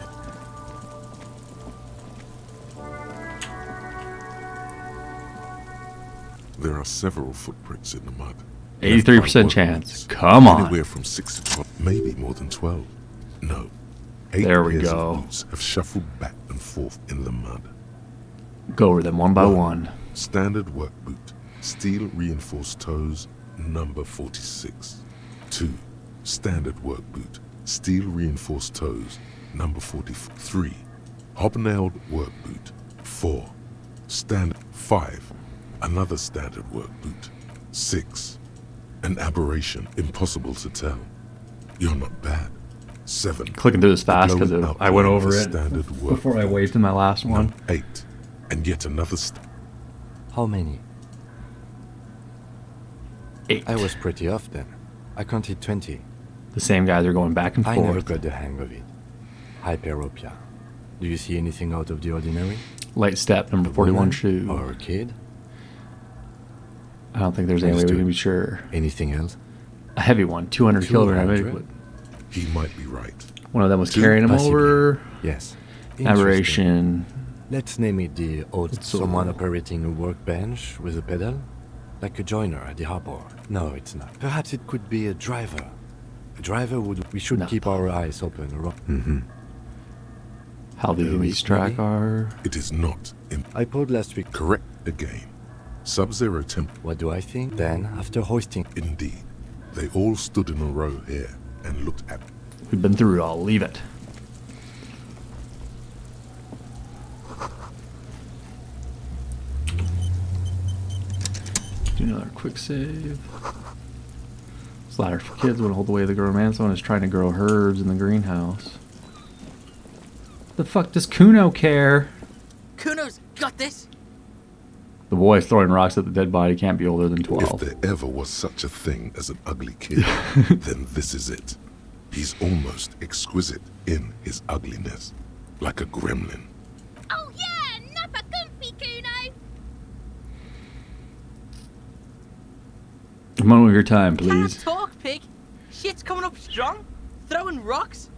There are several footprints in the mud. 83% chance. Come on. Anywhere from 6 to 12, maybe more than 12. No. 8 There we pairs go. of boots have shuffled back and forth in the mud. Go over them one by one. Standard work boot, steel reinforced toes, number 46. 2. Standard work boot, steel reinforced toes, number 43. Hobnailed work boot. 4. Standard. 5. Another standard work boot. 6. An aberration, impossible to tell. You're not bad. 7. Clicking through this fast The because glowing I went outline over of a it standard work before I waved in my last one. 8. And yet another How many? 8. I was pretty off then. I counted 20. The same guys are going back and I never forth. got the hang of it. Hyperopia. Do you see anything out of the ordinary? Light step, number A 41 woman shoe. Or a kid? I don't think there's any way we Understood. can be sure. Anything else? A heavy one, 200 kilogram. 200? He might be right. One of them was Two carrying him possibly. over. Yes. Interesting. Aberration. Let's name it the odd It's someone all- operating a workbench with a pedal? Like a joiner at the harbor. No, it's not. Perhaps it could be a driver. A driver would... We should No. keep our eyes open around. Mm-hmm. How the Maybe, these track maybe. are. It is not I pulled last week. correct again. Sub-zero temp. What do I think? Then, after hoisting... Indeed. They all stood in a row here and looked at We've been through it all. Leave it. Do another quick save. Slider for kids would hold the way of the grown man. Someone is trying to grow herbs in the greenhouse. The fuck does Kuno care? Kuno's got this. The boy throwing rocks at the dead body can't be older than If 12. there ever was such a thing as an ugly kid, then this is it. He's almost exquisite in his ugliness, like a gremlin. Oh yeah, nappa gumpy, Kuno. A moment of your time, Can't please. talk, pig. Shit's coming up strong. Throwing rocks.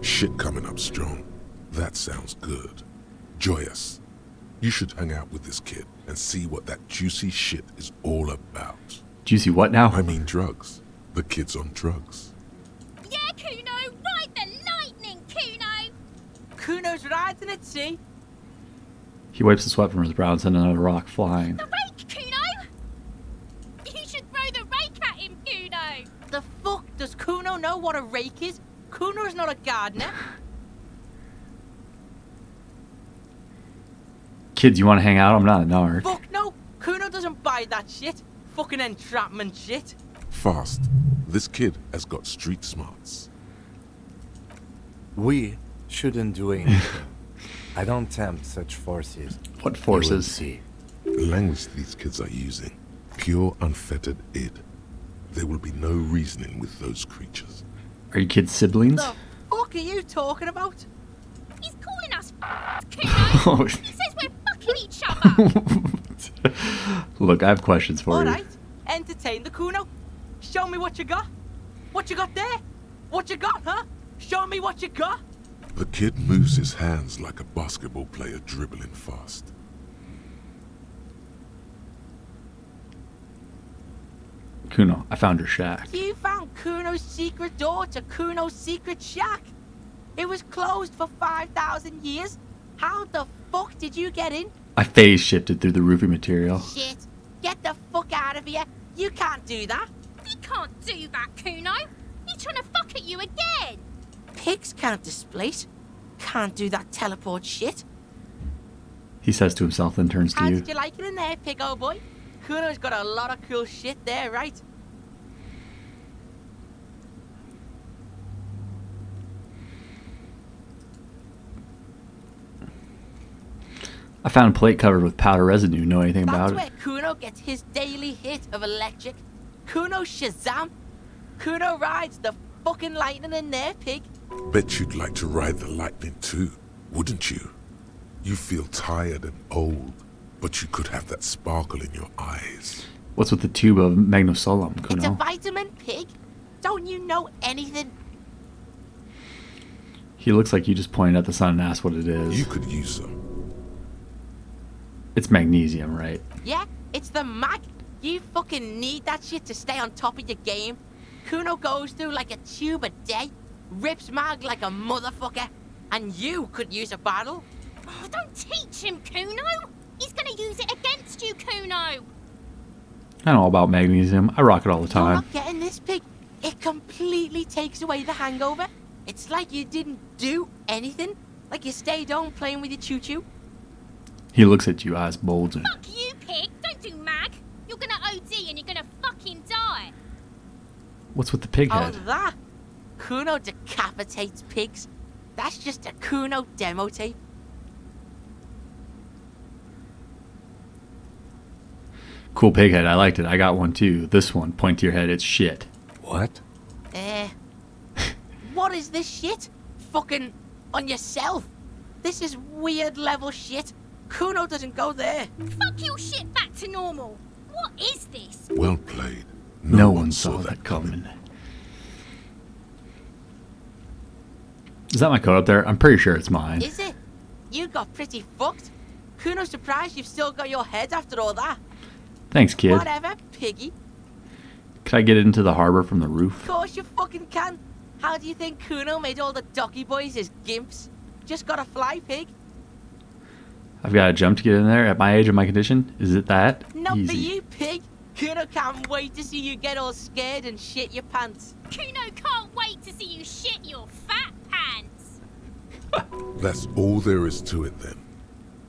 Shit coming up strong. That sounds good. Joyous. You should hang out with this kid and see what that juicy shit is all about. Juicy what now? I mean drugs. The kid's on drugs. Yeah, Kuno, ride the lightning, Kuno. Kuno's riding at sea. He wipes the sweat from his brow and sends another rock flying. The rake, Kuno. You should throw the rake at him, Kuno. The fuck does Kuno know what a rake is? Kuno's not a gardener. Kids, you want to hang out? I'm not a narc. Fuck no. Kuno doesn't buy that shit. Fucking entrapment shit. Fast. This kid has got street smarts. We shouldn't do anything. I don't tempt such forces. What You will forces? see. The language these kids are using. Pure unfettered id. There will be no reasoning with those creatures. Are you kids siblings? The fuck are you talking about? He's calling us Kuno. Oh. He says we're fucking each other. Look, I have questions for you. Alright. Entertain the Kuno. Show me what you got. What you got there? What you got, huh? Show me what you got. The kid moves his hands like a basketball player dribbling fast. Kuno, I found your shack. You found Kuno's secret door to Kuno's secret shack. It was closed for 5,000 years. How the fuck did you get in? I phase shifted through the roofing material. Shit. Get the fuck out of here. You can't do that. He can't do that, Kuno. He's trying to fuck at you again. Pigs can't displace. Can't do that teleport shit. He says to himself, then turns to How you. did you like it in there, pig old boy? Kuno's got a lot of cool shit there, right? I found a plate covered with powder residue. Know anything That's about where it? Kuno gets his daily hit of electric. Kuno Shazam. Kuno rides the fucking lightning in there, pig. Bet you'd like to ride the lightning too, wouldn't you? You feel tired and old, but you could have that sparkle in your eyes. What's with the tube of magnosolum, It's a Kuno? vitamin, pig. Don't you know anything? He looks like you just pointed at the sun and asked what it is. You could use some. It's magnesium, right? Yeah, it's the mag. You fucking need that shit to stay on top of your game. Kuno goes through like a tube a day, rips mag like a motherfucker, and you could use a battle. Oh, don't teach him, Kuno. He's gonna use it against you, Kuno. I know all about magnesium. I rock it all the You're time. not getting this, pig. It completely takes away the hangover. It's like you didn't do anything. Like you stayed home playing with your choo-choo. He looks at you, eyes bulging. Fuck you, pig. Don't do mag. You're gonna OD and you're gonna fucking die. What's with the pig Oh, head? that? Kuno decapitates pigs. That's just a Kuno demo tape. Cool pig head. I liked it. I got one too. This one, point to your head. It's shit. What? What is this shit? Fucking on yourself. This is weird level shit. Kuno doesn't go there. Fuck your shit back to normal. What is this? Well played. No one saw that coming. Is that my coat up there? I'm pretty sure it's mine. Is it? You got pretty fucked. Kuno's surprised you've still got your head after all that. Thanks, kid. Whatever, piggy. Could I get into the harbor from the roof? Of course you fucking can. How do you think Kuno made all the docky boys his gimps? Just gotta fly, pig. I've got to jump to get in there at my age and my condition. Is it that? Not Easy. for you, pig. Kuno can't wait to see you get all scared and shit your pants. Kuno can't wait to see you shit your fat pants. That's all there is to it then.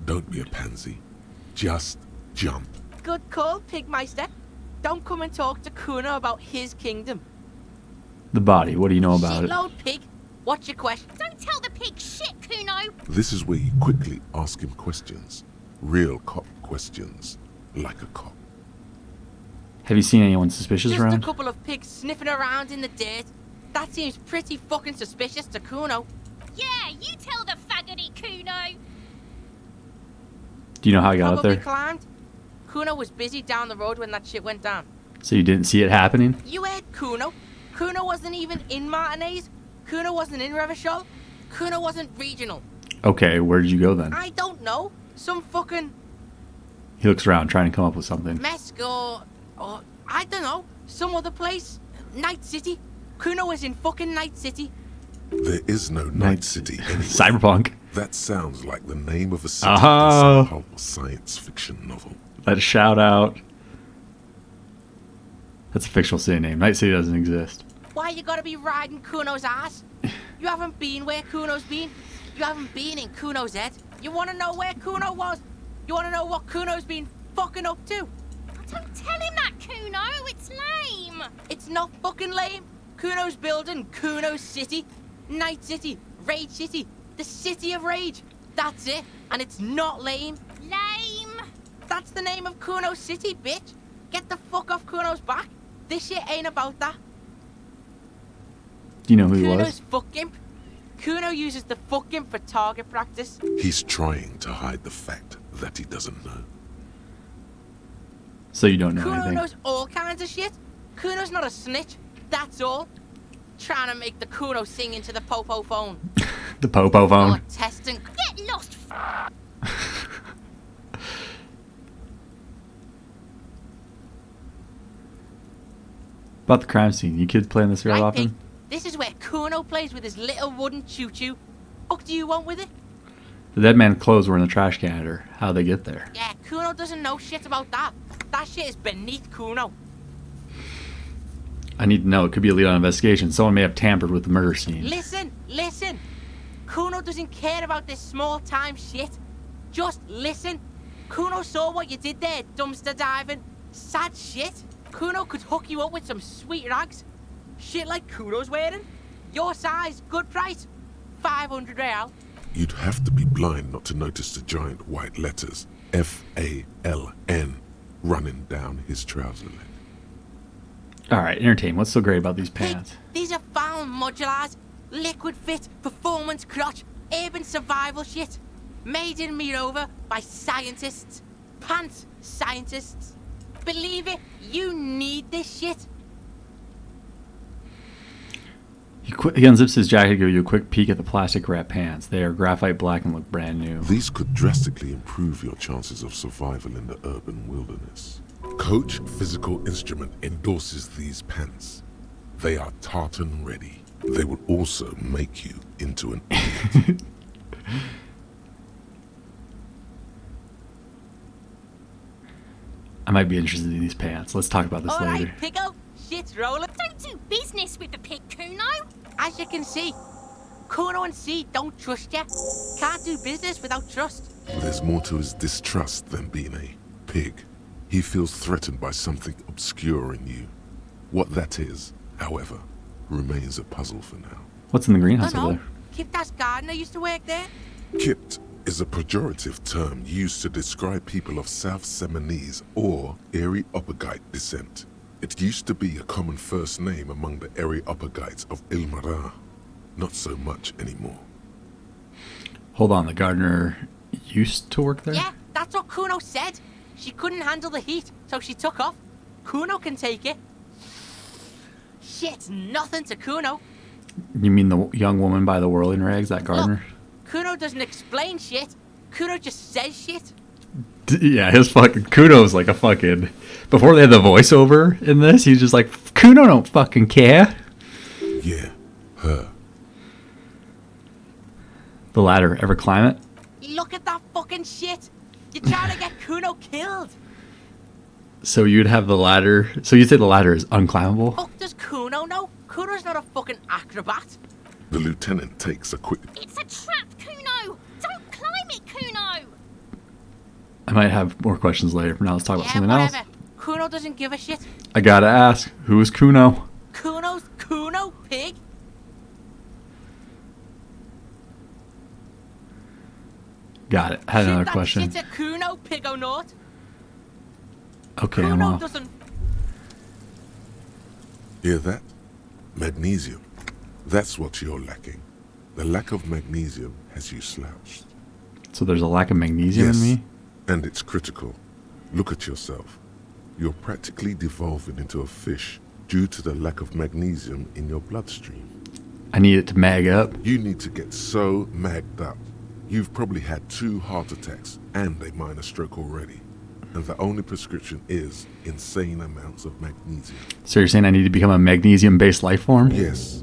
Don't be a pansy. Just jump. Good call, Pigmeister. Don't come and talk to Kuno about his kingdom. The body. What do you know about it? Shitload, pig. What's your question? Don't tell the pig shit, Kuno. This is where you quickly ask him questions. Real cop questions. Like a cop. Have you seen anyone suspicious Just a around? couple of pigs sniffing around in the dirt. That seems pretty fucking suspicious to Kuno. Yeah, you tell the faggoty, Kuno. Do you know how I got up Probably there? climbed. Kuno was busy down the road when that shit went down. So you didn't see it happening? You heard Kuno. Kuno wasn't even in Martinez. Kuno wasn't in Revachol. Kuno wasn't regional. Okay, where did you go then? I don't know. Some fucking He looks around trying to come up with something. Mesk or I don't know. Some other place. Night City. Kuno was in fucking Night City. There is no Night City anywhere. Cyberpunk. That sounds like the name of a city Oh. in some pulp science fiction novel. That shout out. That's a fictional city name. Night City doesn't exist. Why you gotta be riding Kuno's ass? You haven't been where Kuno's been. You haven't been in Kuno's head. You wanna know where Kuno was? You wanna know what Kuno's been fucking up to? Don't tell him that, Kuno. It's lame. It's not fucking lame. Kuno's building Kuno's City. Night City. Rage City. The City of Rage. That's it. And it's not lame. Lame. That's the name of Kuno's City, bitch. Get the fuck off Kuno's back. This shit ain't about that. Do you know who he Kuno's was? fuck gimp. Kuno uses the fuck gimp for target practice. He's trying to hide the fact that he doesn't know. So you don't know Kuno anything. knows all kinds of shit. Kuno's not a snitch. That's all. Trying to make the Kuno sing into the popo phone. The Popo phone. Oh, Or testing. Get lost. About the crime scene. You kids play in this real Right, often? pig? This is where Kuno plays with his little wooden choo-choo. Fuck do you want with it? The dead man's clothes were in the trash can, or how'd they get there? Yeah, Kuno doesn't know shit about that. That shit is beneath Kuno. I need to know. It could be a lead on investigation. Someone may have tampered with the murder scene. Listen. Kuno doesn't care about this small-time shit. Just listen. Kuno saw what you did there, dumpster diving. Sad shit. Kuno could hook you up with some sweet rags. Shit like Kuno's wearing. Your size, good price. 500 real. You'd have to be blind not to notice the giant white letters FALN running down his trouser leg. Alright, entertain. What's so great about these pants? These are found modulars. Liquid fit, performance crotch, urban survival shit. Made in Mirova by scientists. Pants scientists. Believe it, you need this shit. He unzips his jacket to give you a quick peek at the plastic wrap pants. They are graphite black and look brand new. These could drastically improve your chances of survival in the urban wilderness. Coach Physical Instrument endorses these pants. They are tartan ready. They will also make you into an idiot. I might be interested in these pants. Let's talk about this later. Alright, Pico, shit's rolling. Don't do business with the pig, Kuno. As you can see, Kuno and C don't trust you. Can't do business without trust. There's more to his distrust than being a pig. He feels threatened by something obscure in you. What that is, however, remains a puzzle for now. What's in the greenhouse Oh over no, there? Kipta's gardener used to work there. Kipt is a pejorative term used to describe people of South Seminese or Areopagite descent. It used to be a common first name among the Areopagites of Ilmara. Not so much anymore. Hold on, the gardener used to work there? Yeah, that's what Kuno said. She couldn't handle the heat, so she took off. Kuno can take it. Shit's nothing to Kuno. You mean the young woman by the whirling rags, that gardener? Look, Kuno doesn't explain shit. Kuno just says shit. Yeah, his fucking Kuno's like a fucking... Before they had the voiceover in this, he's just like, Kuno don't fucking care. Yeah, her. The ladder, ever climb it? Look at that fucking shit. You're trying to get Kuno killed. So you'd have the ladder... So you'd say the ladder is unclimbable? Fuck does Kuno know? Kuno's not a fucking acrobat. The lieutenant takes a quick... It's a trap, Kuno. Don't climb it, Kuno. I might have more questions later. For now, let's talk about something whatever. else. Kuno doesn't give a shit. I gotta ask, who is Kuno? Kuno's Kuno, pig. Got it. Had another question. Shit at Kuno, pigo naught. Okay, I'm Kuno off. doesn't... Hear that? Magnesium. That's what you're lacking. The lack of magnesium has you slouched. So there's a lack of magnesium Yes, in me? and it's critical. Look at yourself. You're practically devolving into a fish due to the lack of magnesium in your bloodstream. I need it to mag up. You need to get so magged up. You've probably had 2 heart attacks and a minor stroke already. And the only prescription is insane amounts of magnesium. So you're saying I need to become a magnesium-based life form? Yes,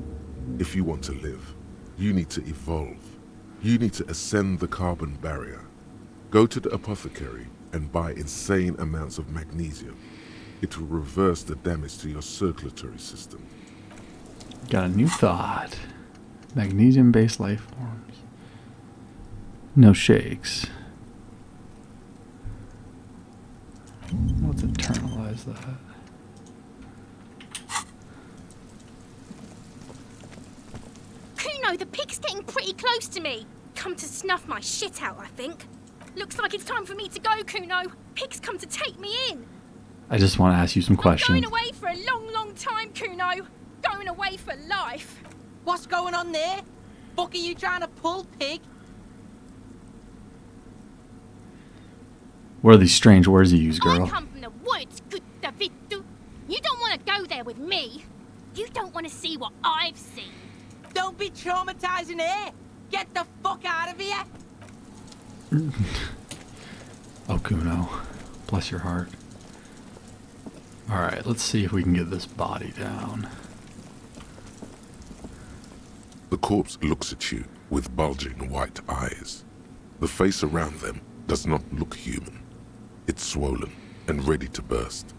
if you want to live, you need to evolve. You need to ascend the carbon barrier. Go to the apothecary and buy insane amounts of magnesium. It will reverse the damage to your circulatory system. Got a new thought. Magnesium-based life forms. No shakes. Let's internalize that. Kuno, the pig's getting pretty close to me. Come to snuff my shit out, I think. Looks like it's time for me to go, Kuno. Pig's come to take me in. I just want to ask you some questions. I'm going away for a long, long time, Kuno. Going away for life. What's going on there? Fuck are you trying to pull, pig? What are these strange words you use, girl? I come from the woods, good Davidu. You don't want to go there with me. You don't want to see what I've seen. Don't be traumatizing her. Get the fuck out of here. Oh, Kuno. Bless your heart. Alright, let's see if we can get this body down. The corpse looks at you with bulging white eyes. The face around them does not look human. It's swollen and ready to burst.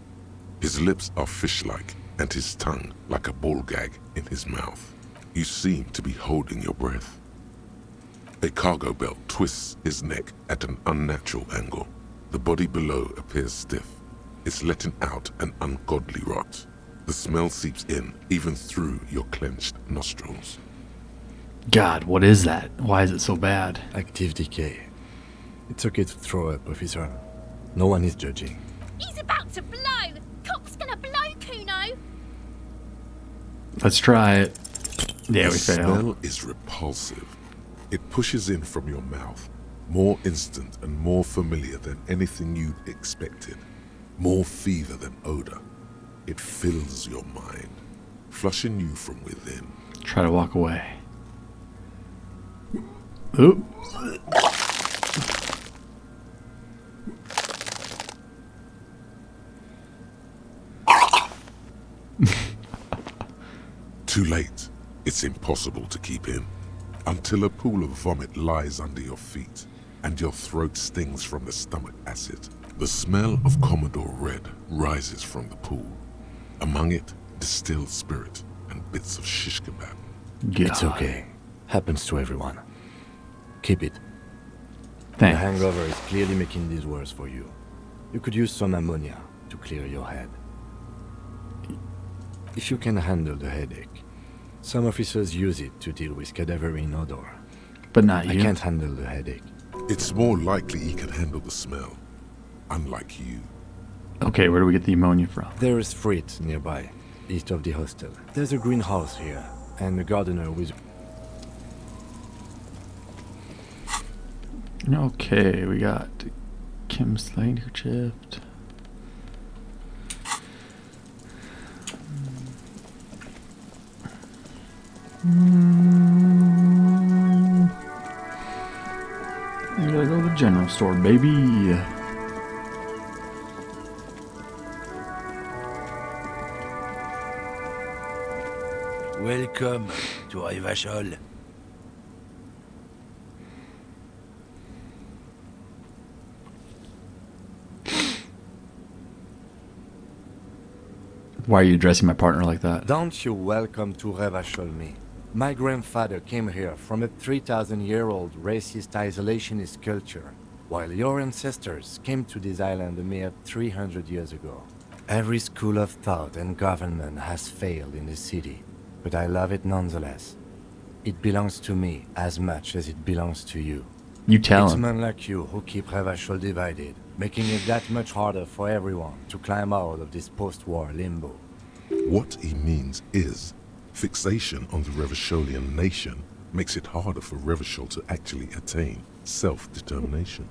His lips are fish-like and his tongue like a ball gag in his mouth. You seem to be holding your breath. A cargo belt twists his neck at an unnatural angle. The body below appears stiff. It's letting out an ungodly rot. The smell seeps in even through your clenched nostrils. God, what is that? Why is it so bad? Active decay. It's okay to throw up, officer. No one is judging. He's about to blow! Cop's gonna blow, Kuno! Let's try it. Yeah, The we failed. smell is repulsive. It pushes in from your mouth, more instant and more familiar than anything you'd expected. More fever than odor. It fills your mind, flushing you from within. Try to walk away. Oop. Too late. It's impossible to keep in. Until a pool of vomit lies under your feet, and your throat stings from the stomach acid. The smell of Commodore Red rises from the pool. Among it, distilled spirit and bits of shish kebab. It's okay. Happens to everyone. Keep it. The Thanks. hangover is clearly making this worse for you. You could use some ammonia to clear your head. If you can handle the headache. Some officers use it to deal with cadaverine odor. But not I you. can't handle the headache. It's more likely he can handle the smell, unlike you. Okay, where do we get the ammonia from? There is fruit nearby, east of the hostel. There's a greenhouse here, and a gardener with... Okay, we got Kim's handkerchief. You gotta go to the general store, baby. Welcome to Rivachol. Why are you addressing my partner like that? Don't you welcome to Revachol me. My grandfather came here from a 3,000-year-old racist isolationist culture, while your ancestors came to this island a mere 300 years ago. Every school of thought and government has failed in the city, but I love it nonetheless. It belongs to me as much as it belongs to you. You tell It's him. men like you who keep Revachol divided, making it that much harder for everyone to climb out of this post-war limbo. What he means is, fixation on the Revacholian nation makes it harder for Revachol to actually attain self-determination.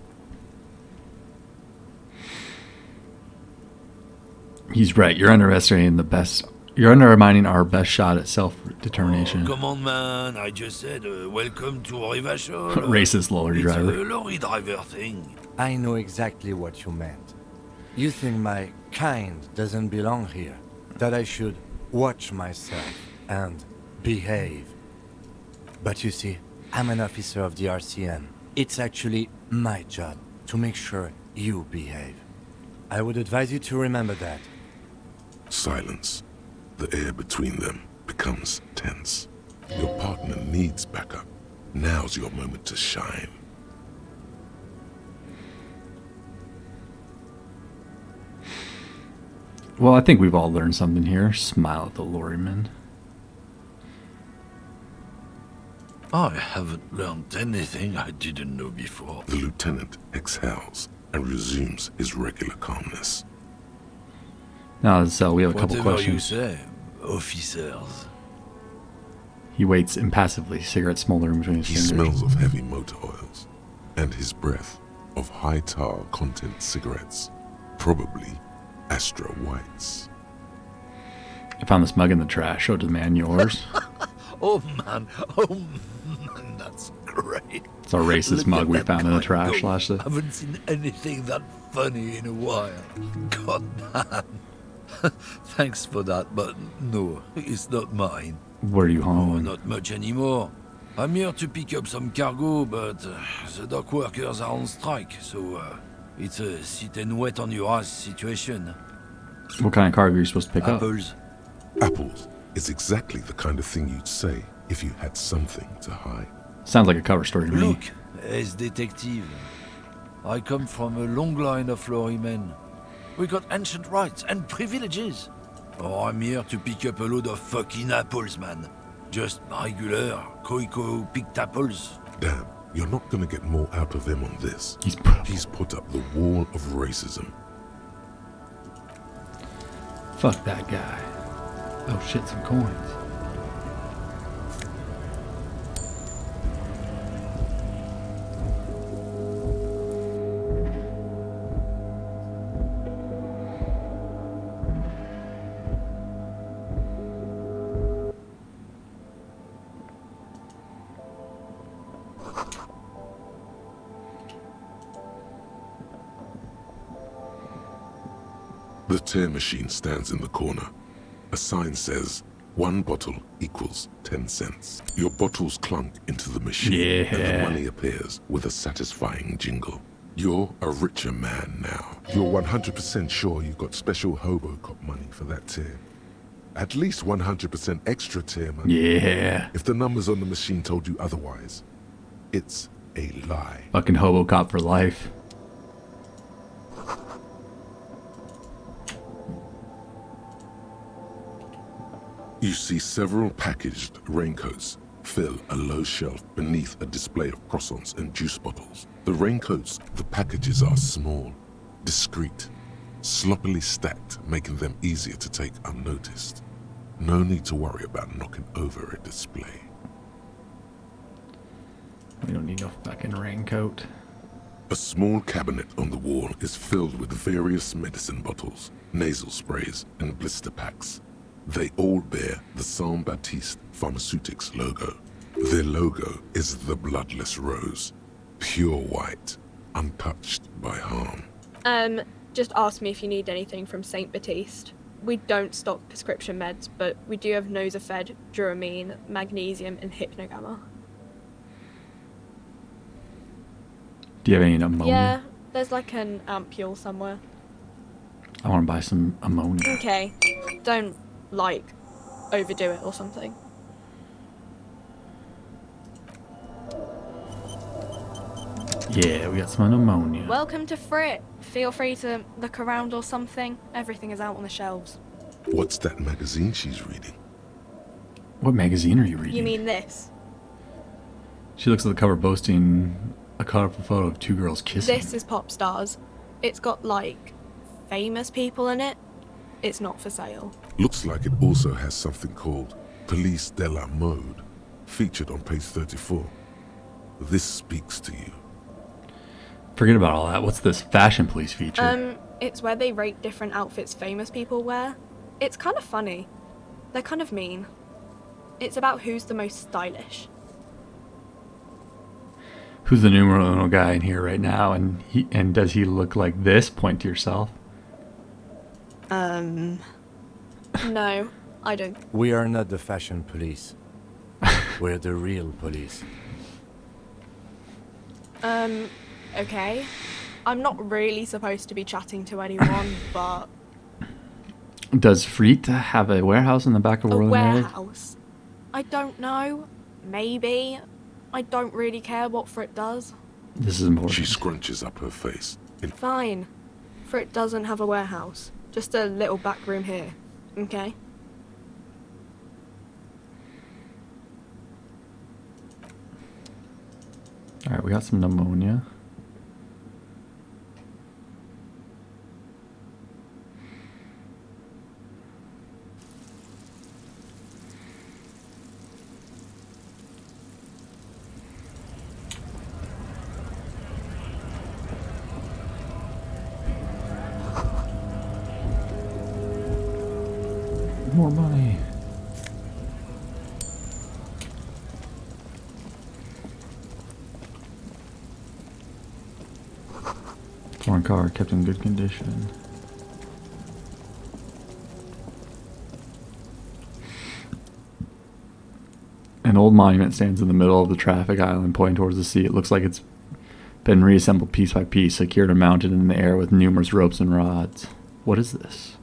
He's right. You're underestimating the best. You're undermining our best shot at self-determination. Oh, come on, man. I just said, welcome to Rivachol. Racist lorry It's driver. a lorry driver thing. I know exactly what you meant. You think my kind doesn't belong here, that I should watch myself and behave. But you see, I'm an officer of the RCN. It's actually my job to make sure you behave. I would advise you to remember that. Silence. The air between them becomes tense. Your partner needs backup. Now's your moment to shine. Well, I think we've all learned something here. Smile at the lorryman. I haven't learned anything I didn't know before. The lieutenant exhales and resumes his regular calmness. Now, so we have a couple Whatever you questions. say, officers. He waits impassively, cigarette smoldering between his He fingers. smells of heavy motor oils, and his breath of high tar content cigarettes, probably Astra Whites. I found this mug in the trash. Showed to the man. Yours. Oh man, that's great. It's a racist Look mug at we that found in the guy trash go. last day. I haven't seen anything that funny in a while. God damn. Thanks for that, but no, it's not mine. Where are you Oh, home? not much anymore. I'm here to pick up some cargo, but the dock workers are on strike, so it's a sit and wait on your ass situation. What kind of cargo are you supposed to pick up? Apples. Apples is exactly the kind of thing you'd say if you had something to hide. Sounds like a cover story to me. Look, as detective, I come from a long line of lorrymen. We got ancient rights and privileges. Oh, I'm here to pick up a load of fucking apples, man. Just regular, Koiko picked apples. Damn, you're not gonna get more out of him on this. He's put up the wall of racism. Fuck that guy. Oh shit, some coins. The tear machine stands in the corner. A sign says, 1 bottle equals 10 cents. Your bottles clunk into the machine, and the money appears with a satisfying jingle. You're a richer man now. You're 100% sure you got special hobo cop money for that tear. At least 100% extra tear money. Yeah. If the numbers on the machine told you otherwise, it's a lie. Fucking hobo cop for life. You see several packaged raincoats fill a low shelf beneath a display of croissants and juice bottles. The raincoats, the packages are small, discreet, sloppily stacked, making them easier to take unnoticed. No need to worry about knocking over a display. We don't need no fucking raincoat. A small cabinet on the wall is filled with various medicine bottles, nasal sprays, and blister packs. They all bear the Saint Baptiste Pharmaceutics logo. Their logo is the bloodless rose, pure white, untouched by harm. Just ask me if you need anything from Saint Baptiste. We don't stock prescription meds, but we do have Nosafed, Duramine, Magnesium, and Hypnogamma. Do you have any ammonia? Yeah, there's like an ampule somewhere. I want to buy some ammonia. Okay, don't, like, overdo it or something. Yeah, we got some ammonia. Welcome to Frit. Feel free to look around or something. Everything is out on the shelves. What's that magazine she's reading? What magazine are you reading? You mean this? She looks at the cover boasting a colorful photo of 2 girls kissing. This is Pop Stars. It's got, like, famous people in it. It's not for sale. Looks like it also has something called Police de la Mode, featured on page 34. This speaks to you. Forget about all that. What's this fashion police feature? It's where they rate different outfits famous people wear. It's kind of funny. They're kind of mean. It's about who's the most stylish. Who's the numero uno guy in here right now? And does he look like this? Point to yourself. No, I don't. We are not the fashion police. We're the real police. Okay. I'm not really supposed to be chatting to anyone, but... Does Frit have a warehouse in the back of A Whirling Road? warehouse? I don't know. Maybe. I don't really care what Frit does. This is important. She scrunches up her face. Fine. Frit doesn't have a warehouse. Just a little back room here. Okay? Alright, we got some pneumonia. More money. Foreign car kept in good condition. An old monument stands in the middle of the traffic island, pointing towards the sea. It looks like it's been reassembled piece by piece, secured and mounted in the air with numerous ropes and rods. What is this?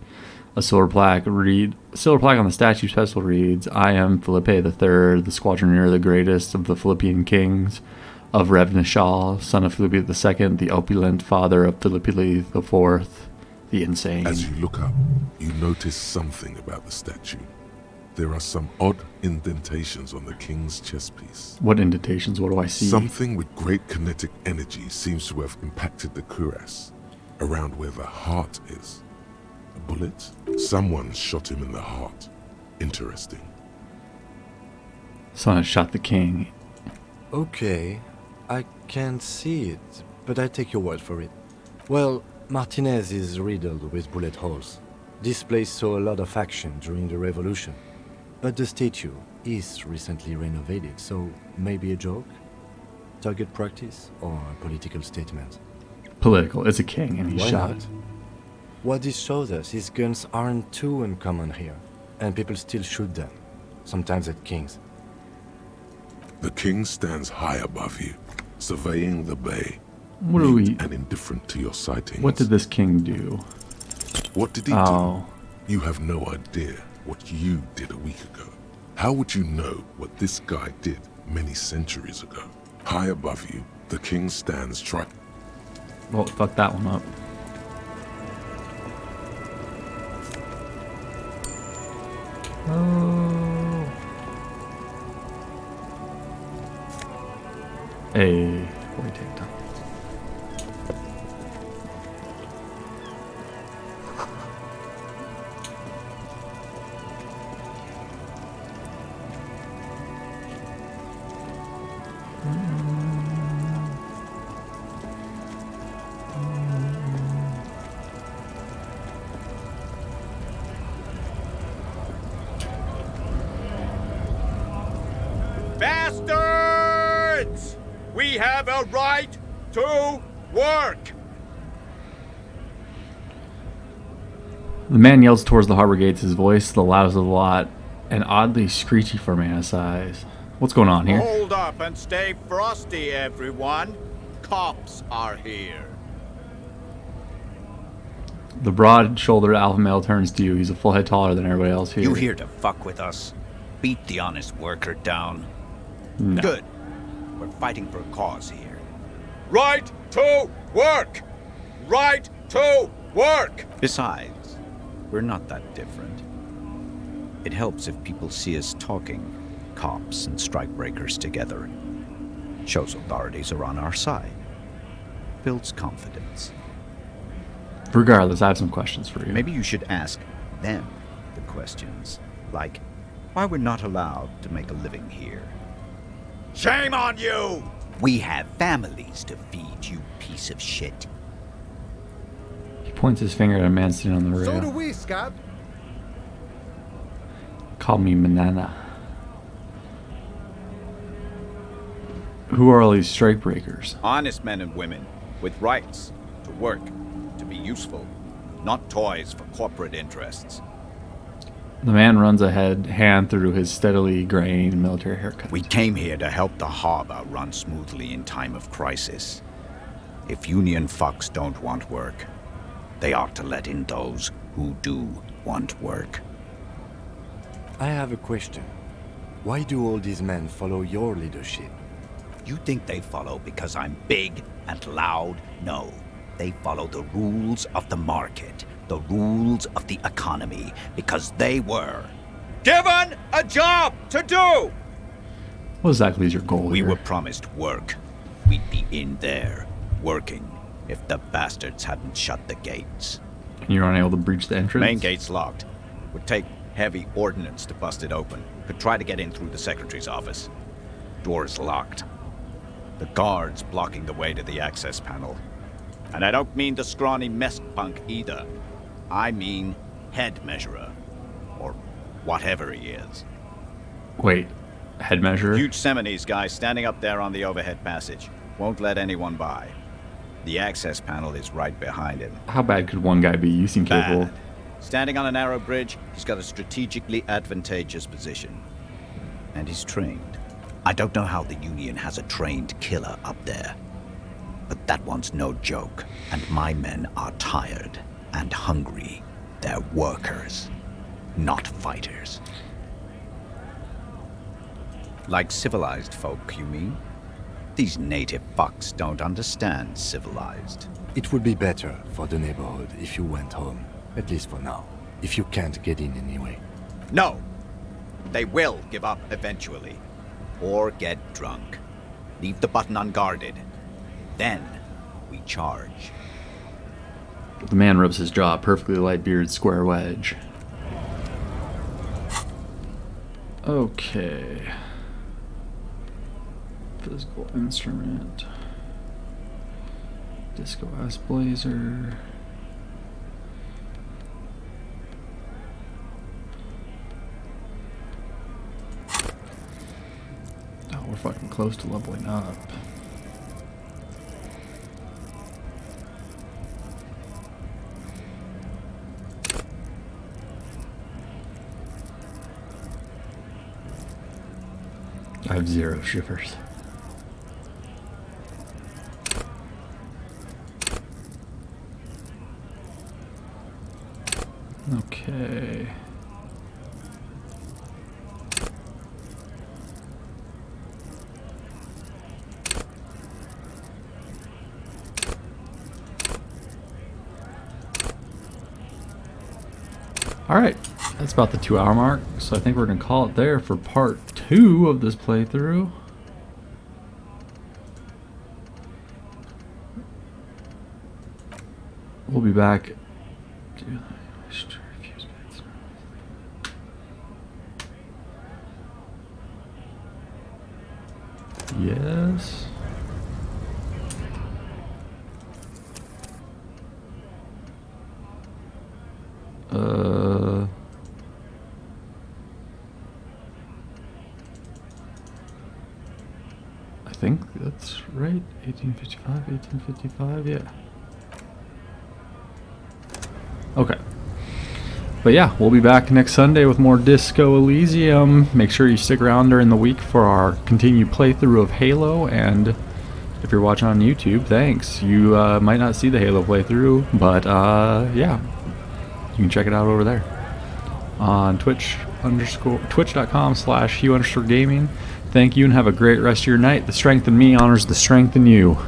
A silver plaque on the statue's pedestal reads, I am Felipe III, the squadroneer, the greatest of the Philippian kings of Revnishal, son of Felipe II, the opulent father of Felipe IV, the insane. As you look up, you notice something about the statue. There are some odd indentations on the king's chest piece. What indentations? What do I see? Something with great kinetic energy seems to have impacted the cuirass, around where the heart is. A bullet? Someone shot him in the heart. Interesting. Someone shot the king. Okay, I can't see it, but I take your word for it. Well, Martinez is riddled with bullet holes. This place saw a lot of action during the revolution. But the statue is recently renovated, so maybe a joke? Target practice or a political statement? Political. It's a king and he's Why shot. not? What this shows us is guns aren't too uncommon here, and people still shoot them, sometimes at kings. The king stands high above you, surveying the bay. What are we... And indifferent to your sightings. What did this king do? What did he do? You have no idea what you did a week ago. How would you know what this guy did many centuries ago? High above you, the king stands Well, fuck that one up. Oh. Hey, boy, take time. Bastards! We have a right to work! The man yells towards the harbor gates, his voice the loudest of the lot, and oddly screechy for a man his size. What's going on here? Hold up and stay frosty, everyone. Cops are here. The broad-shouldered alpha male turns to you. He's a full head taller than everybody else here. You here to fuck with us? Beat the honest worker down? No. Good. We're fighting for a cause here. Right to work! Right to work! Besides, we're not that different. It helps if people see us talking, cops and strikebreakers together. Shows authorities are on our side. Builds confidence. Regardless, I have some questions for you. Maybe you should ask them the questions. Like, why we're not allowed to make a living here. Shame on you! We have families to feed, you piece of shit. He points his finger at a man sitting on the rail. So do we, Scab. Call me Manana. Who are all these strikebreakers? Honest men and women with rights to work, to be useful, not toys for corporate interests. The man runs a hand through his steadily graying military haircut. We came here to help the harbor run smoothly in time of crisis. If union fucks don't want work, they ought to let in those who do want work. I have a question. Why do all these men follow your leadership? You think they follow because I'm big and loud? No. They follow the rules of the market, the rules of the economy, because they were given a job to do! What exactly is your goal We here? were promised work. We'd be in there, working, if the bastards hadn't shut the gates. And you're unable to breach the entrance? Main gate's locked. Would take heavy ordnance to bust it open. Could try to get in through the secretary's office. Door's locked. The guard's blocking the way to the access panel. And I don't mean the scrawny mess punk either. I mean head measurer. Or whatever he is. Wait, head measurer? Huge Seminese guy standing up there on the overhead passage. Won't let anyone by. The access panel is right behind him. How bad could one guy be? You seem capable. Bad. Standing on a narrow bridge, he's got a strategically advantageous position. And he's trained. I don't know how the Union has a trained killer up there, but that one's no joke, and my men are tired and hungry. They're workers, not fighters. Like civilized folk, you mean? These native fucks don't understand civilized. It would be better for the neighborhood if you went home, at least for now, if you can't get in anyway. No! They will give up eventually. Or get drunk. Leave the button unguarded. Then we charge. The man rubs his jaw, perfectly light beard, square wedge. Okay. Physical instrument. Disco ass blazer. Oh, we're fucking close to leveling up. I have 0 shivers. Okay. Alright, that's about the 2-hour mark, so I think we're going to call it there for part 2 of this playthrough. We'll be back. Yes. I think that's right. 1855, yeah. Okay. But yeah, we'll be back next Sunday with more Disco Elysium. Make sure you stick around during the week for our continued playthrough of Halo. And if you're watching on YouTube, thanks. You might not see the Halo playthrough, but yeah, you can check it out over there on twitch.com/Hugh_gaming. Thank you and have a great rest of your night. The strength in me honors the strength in you.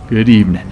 Good evening.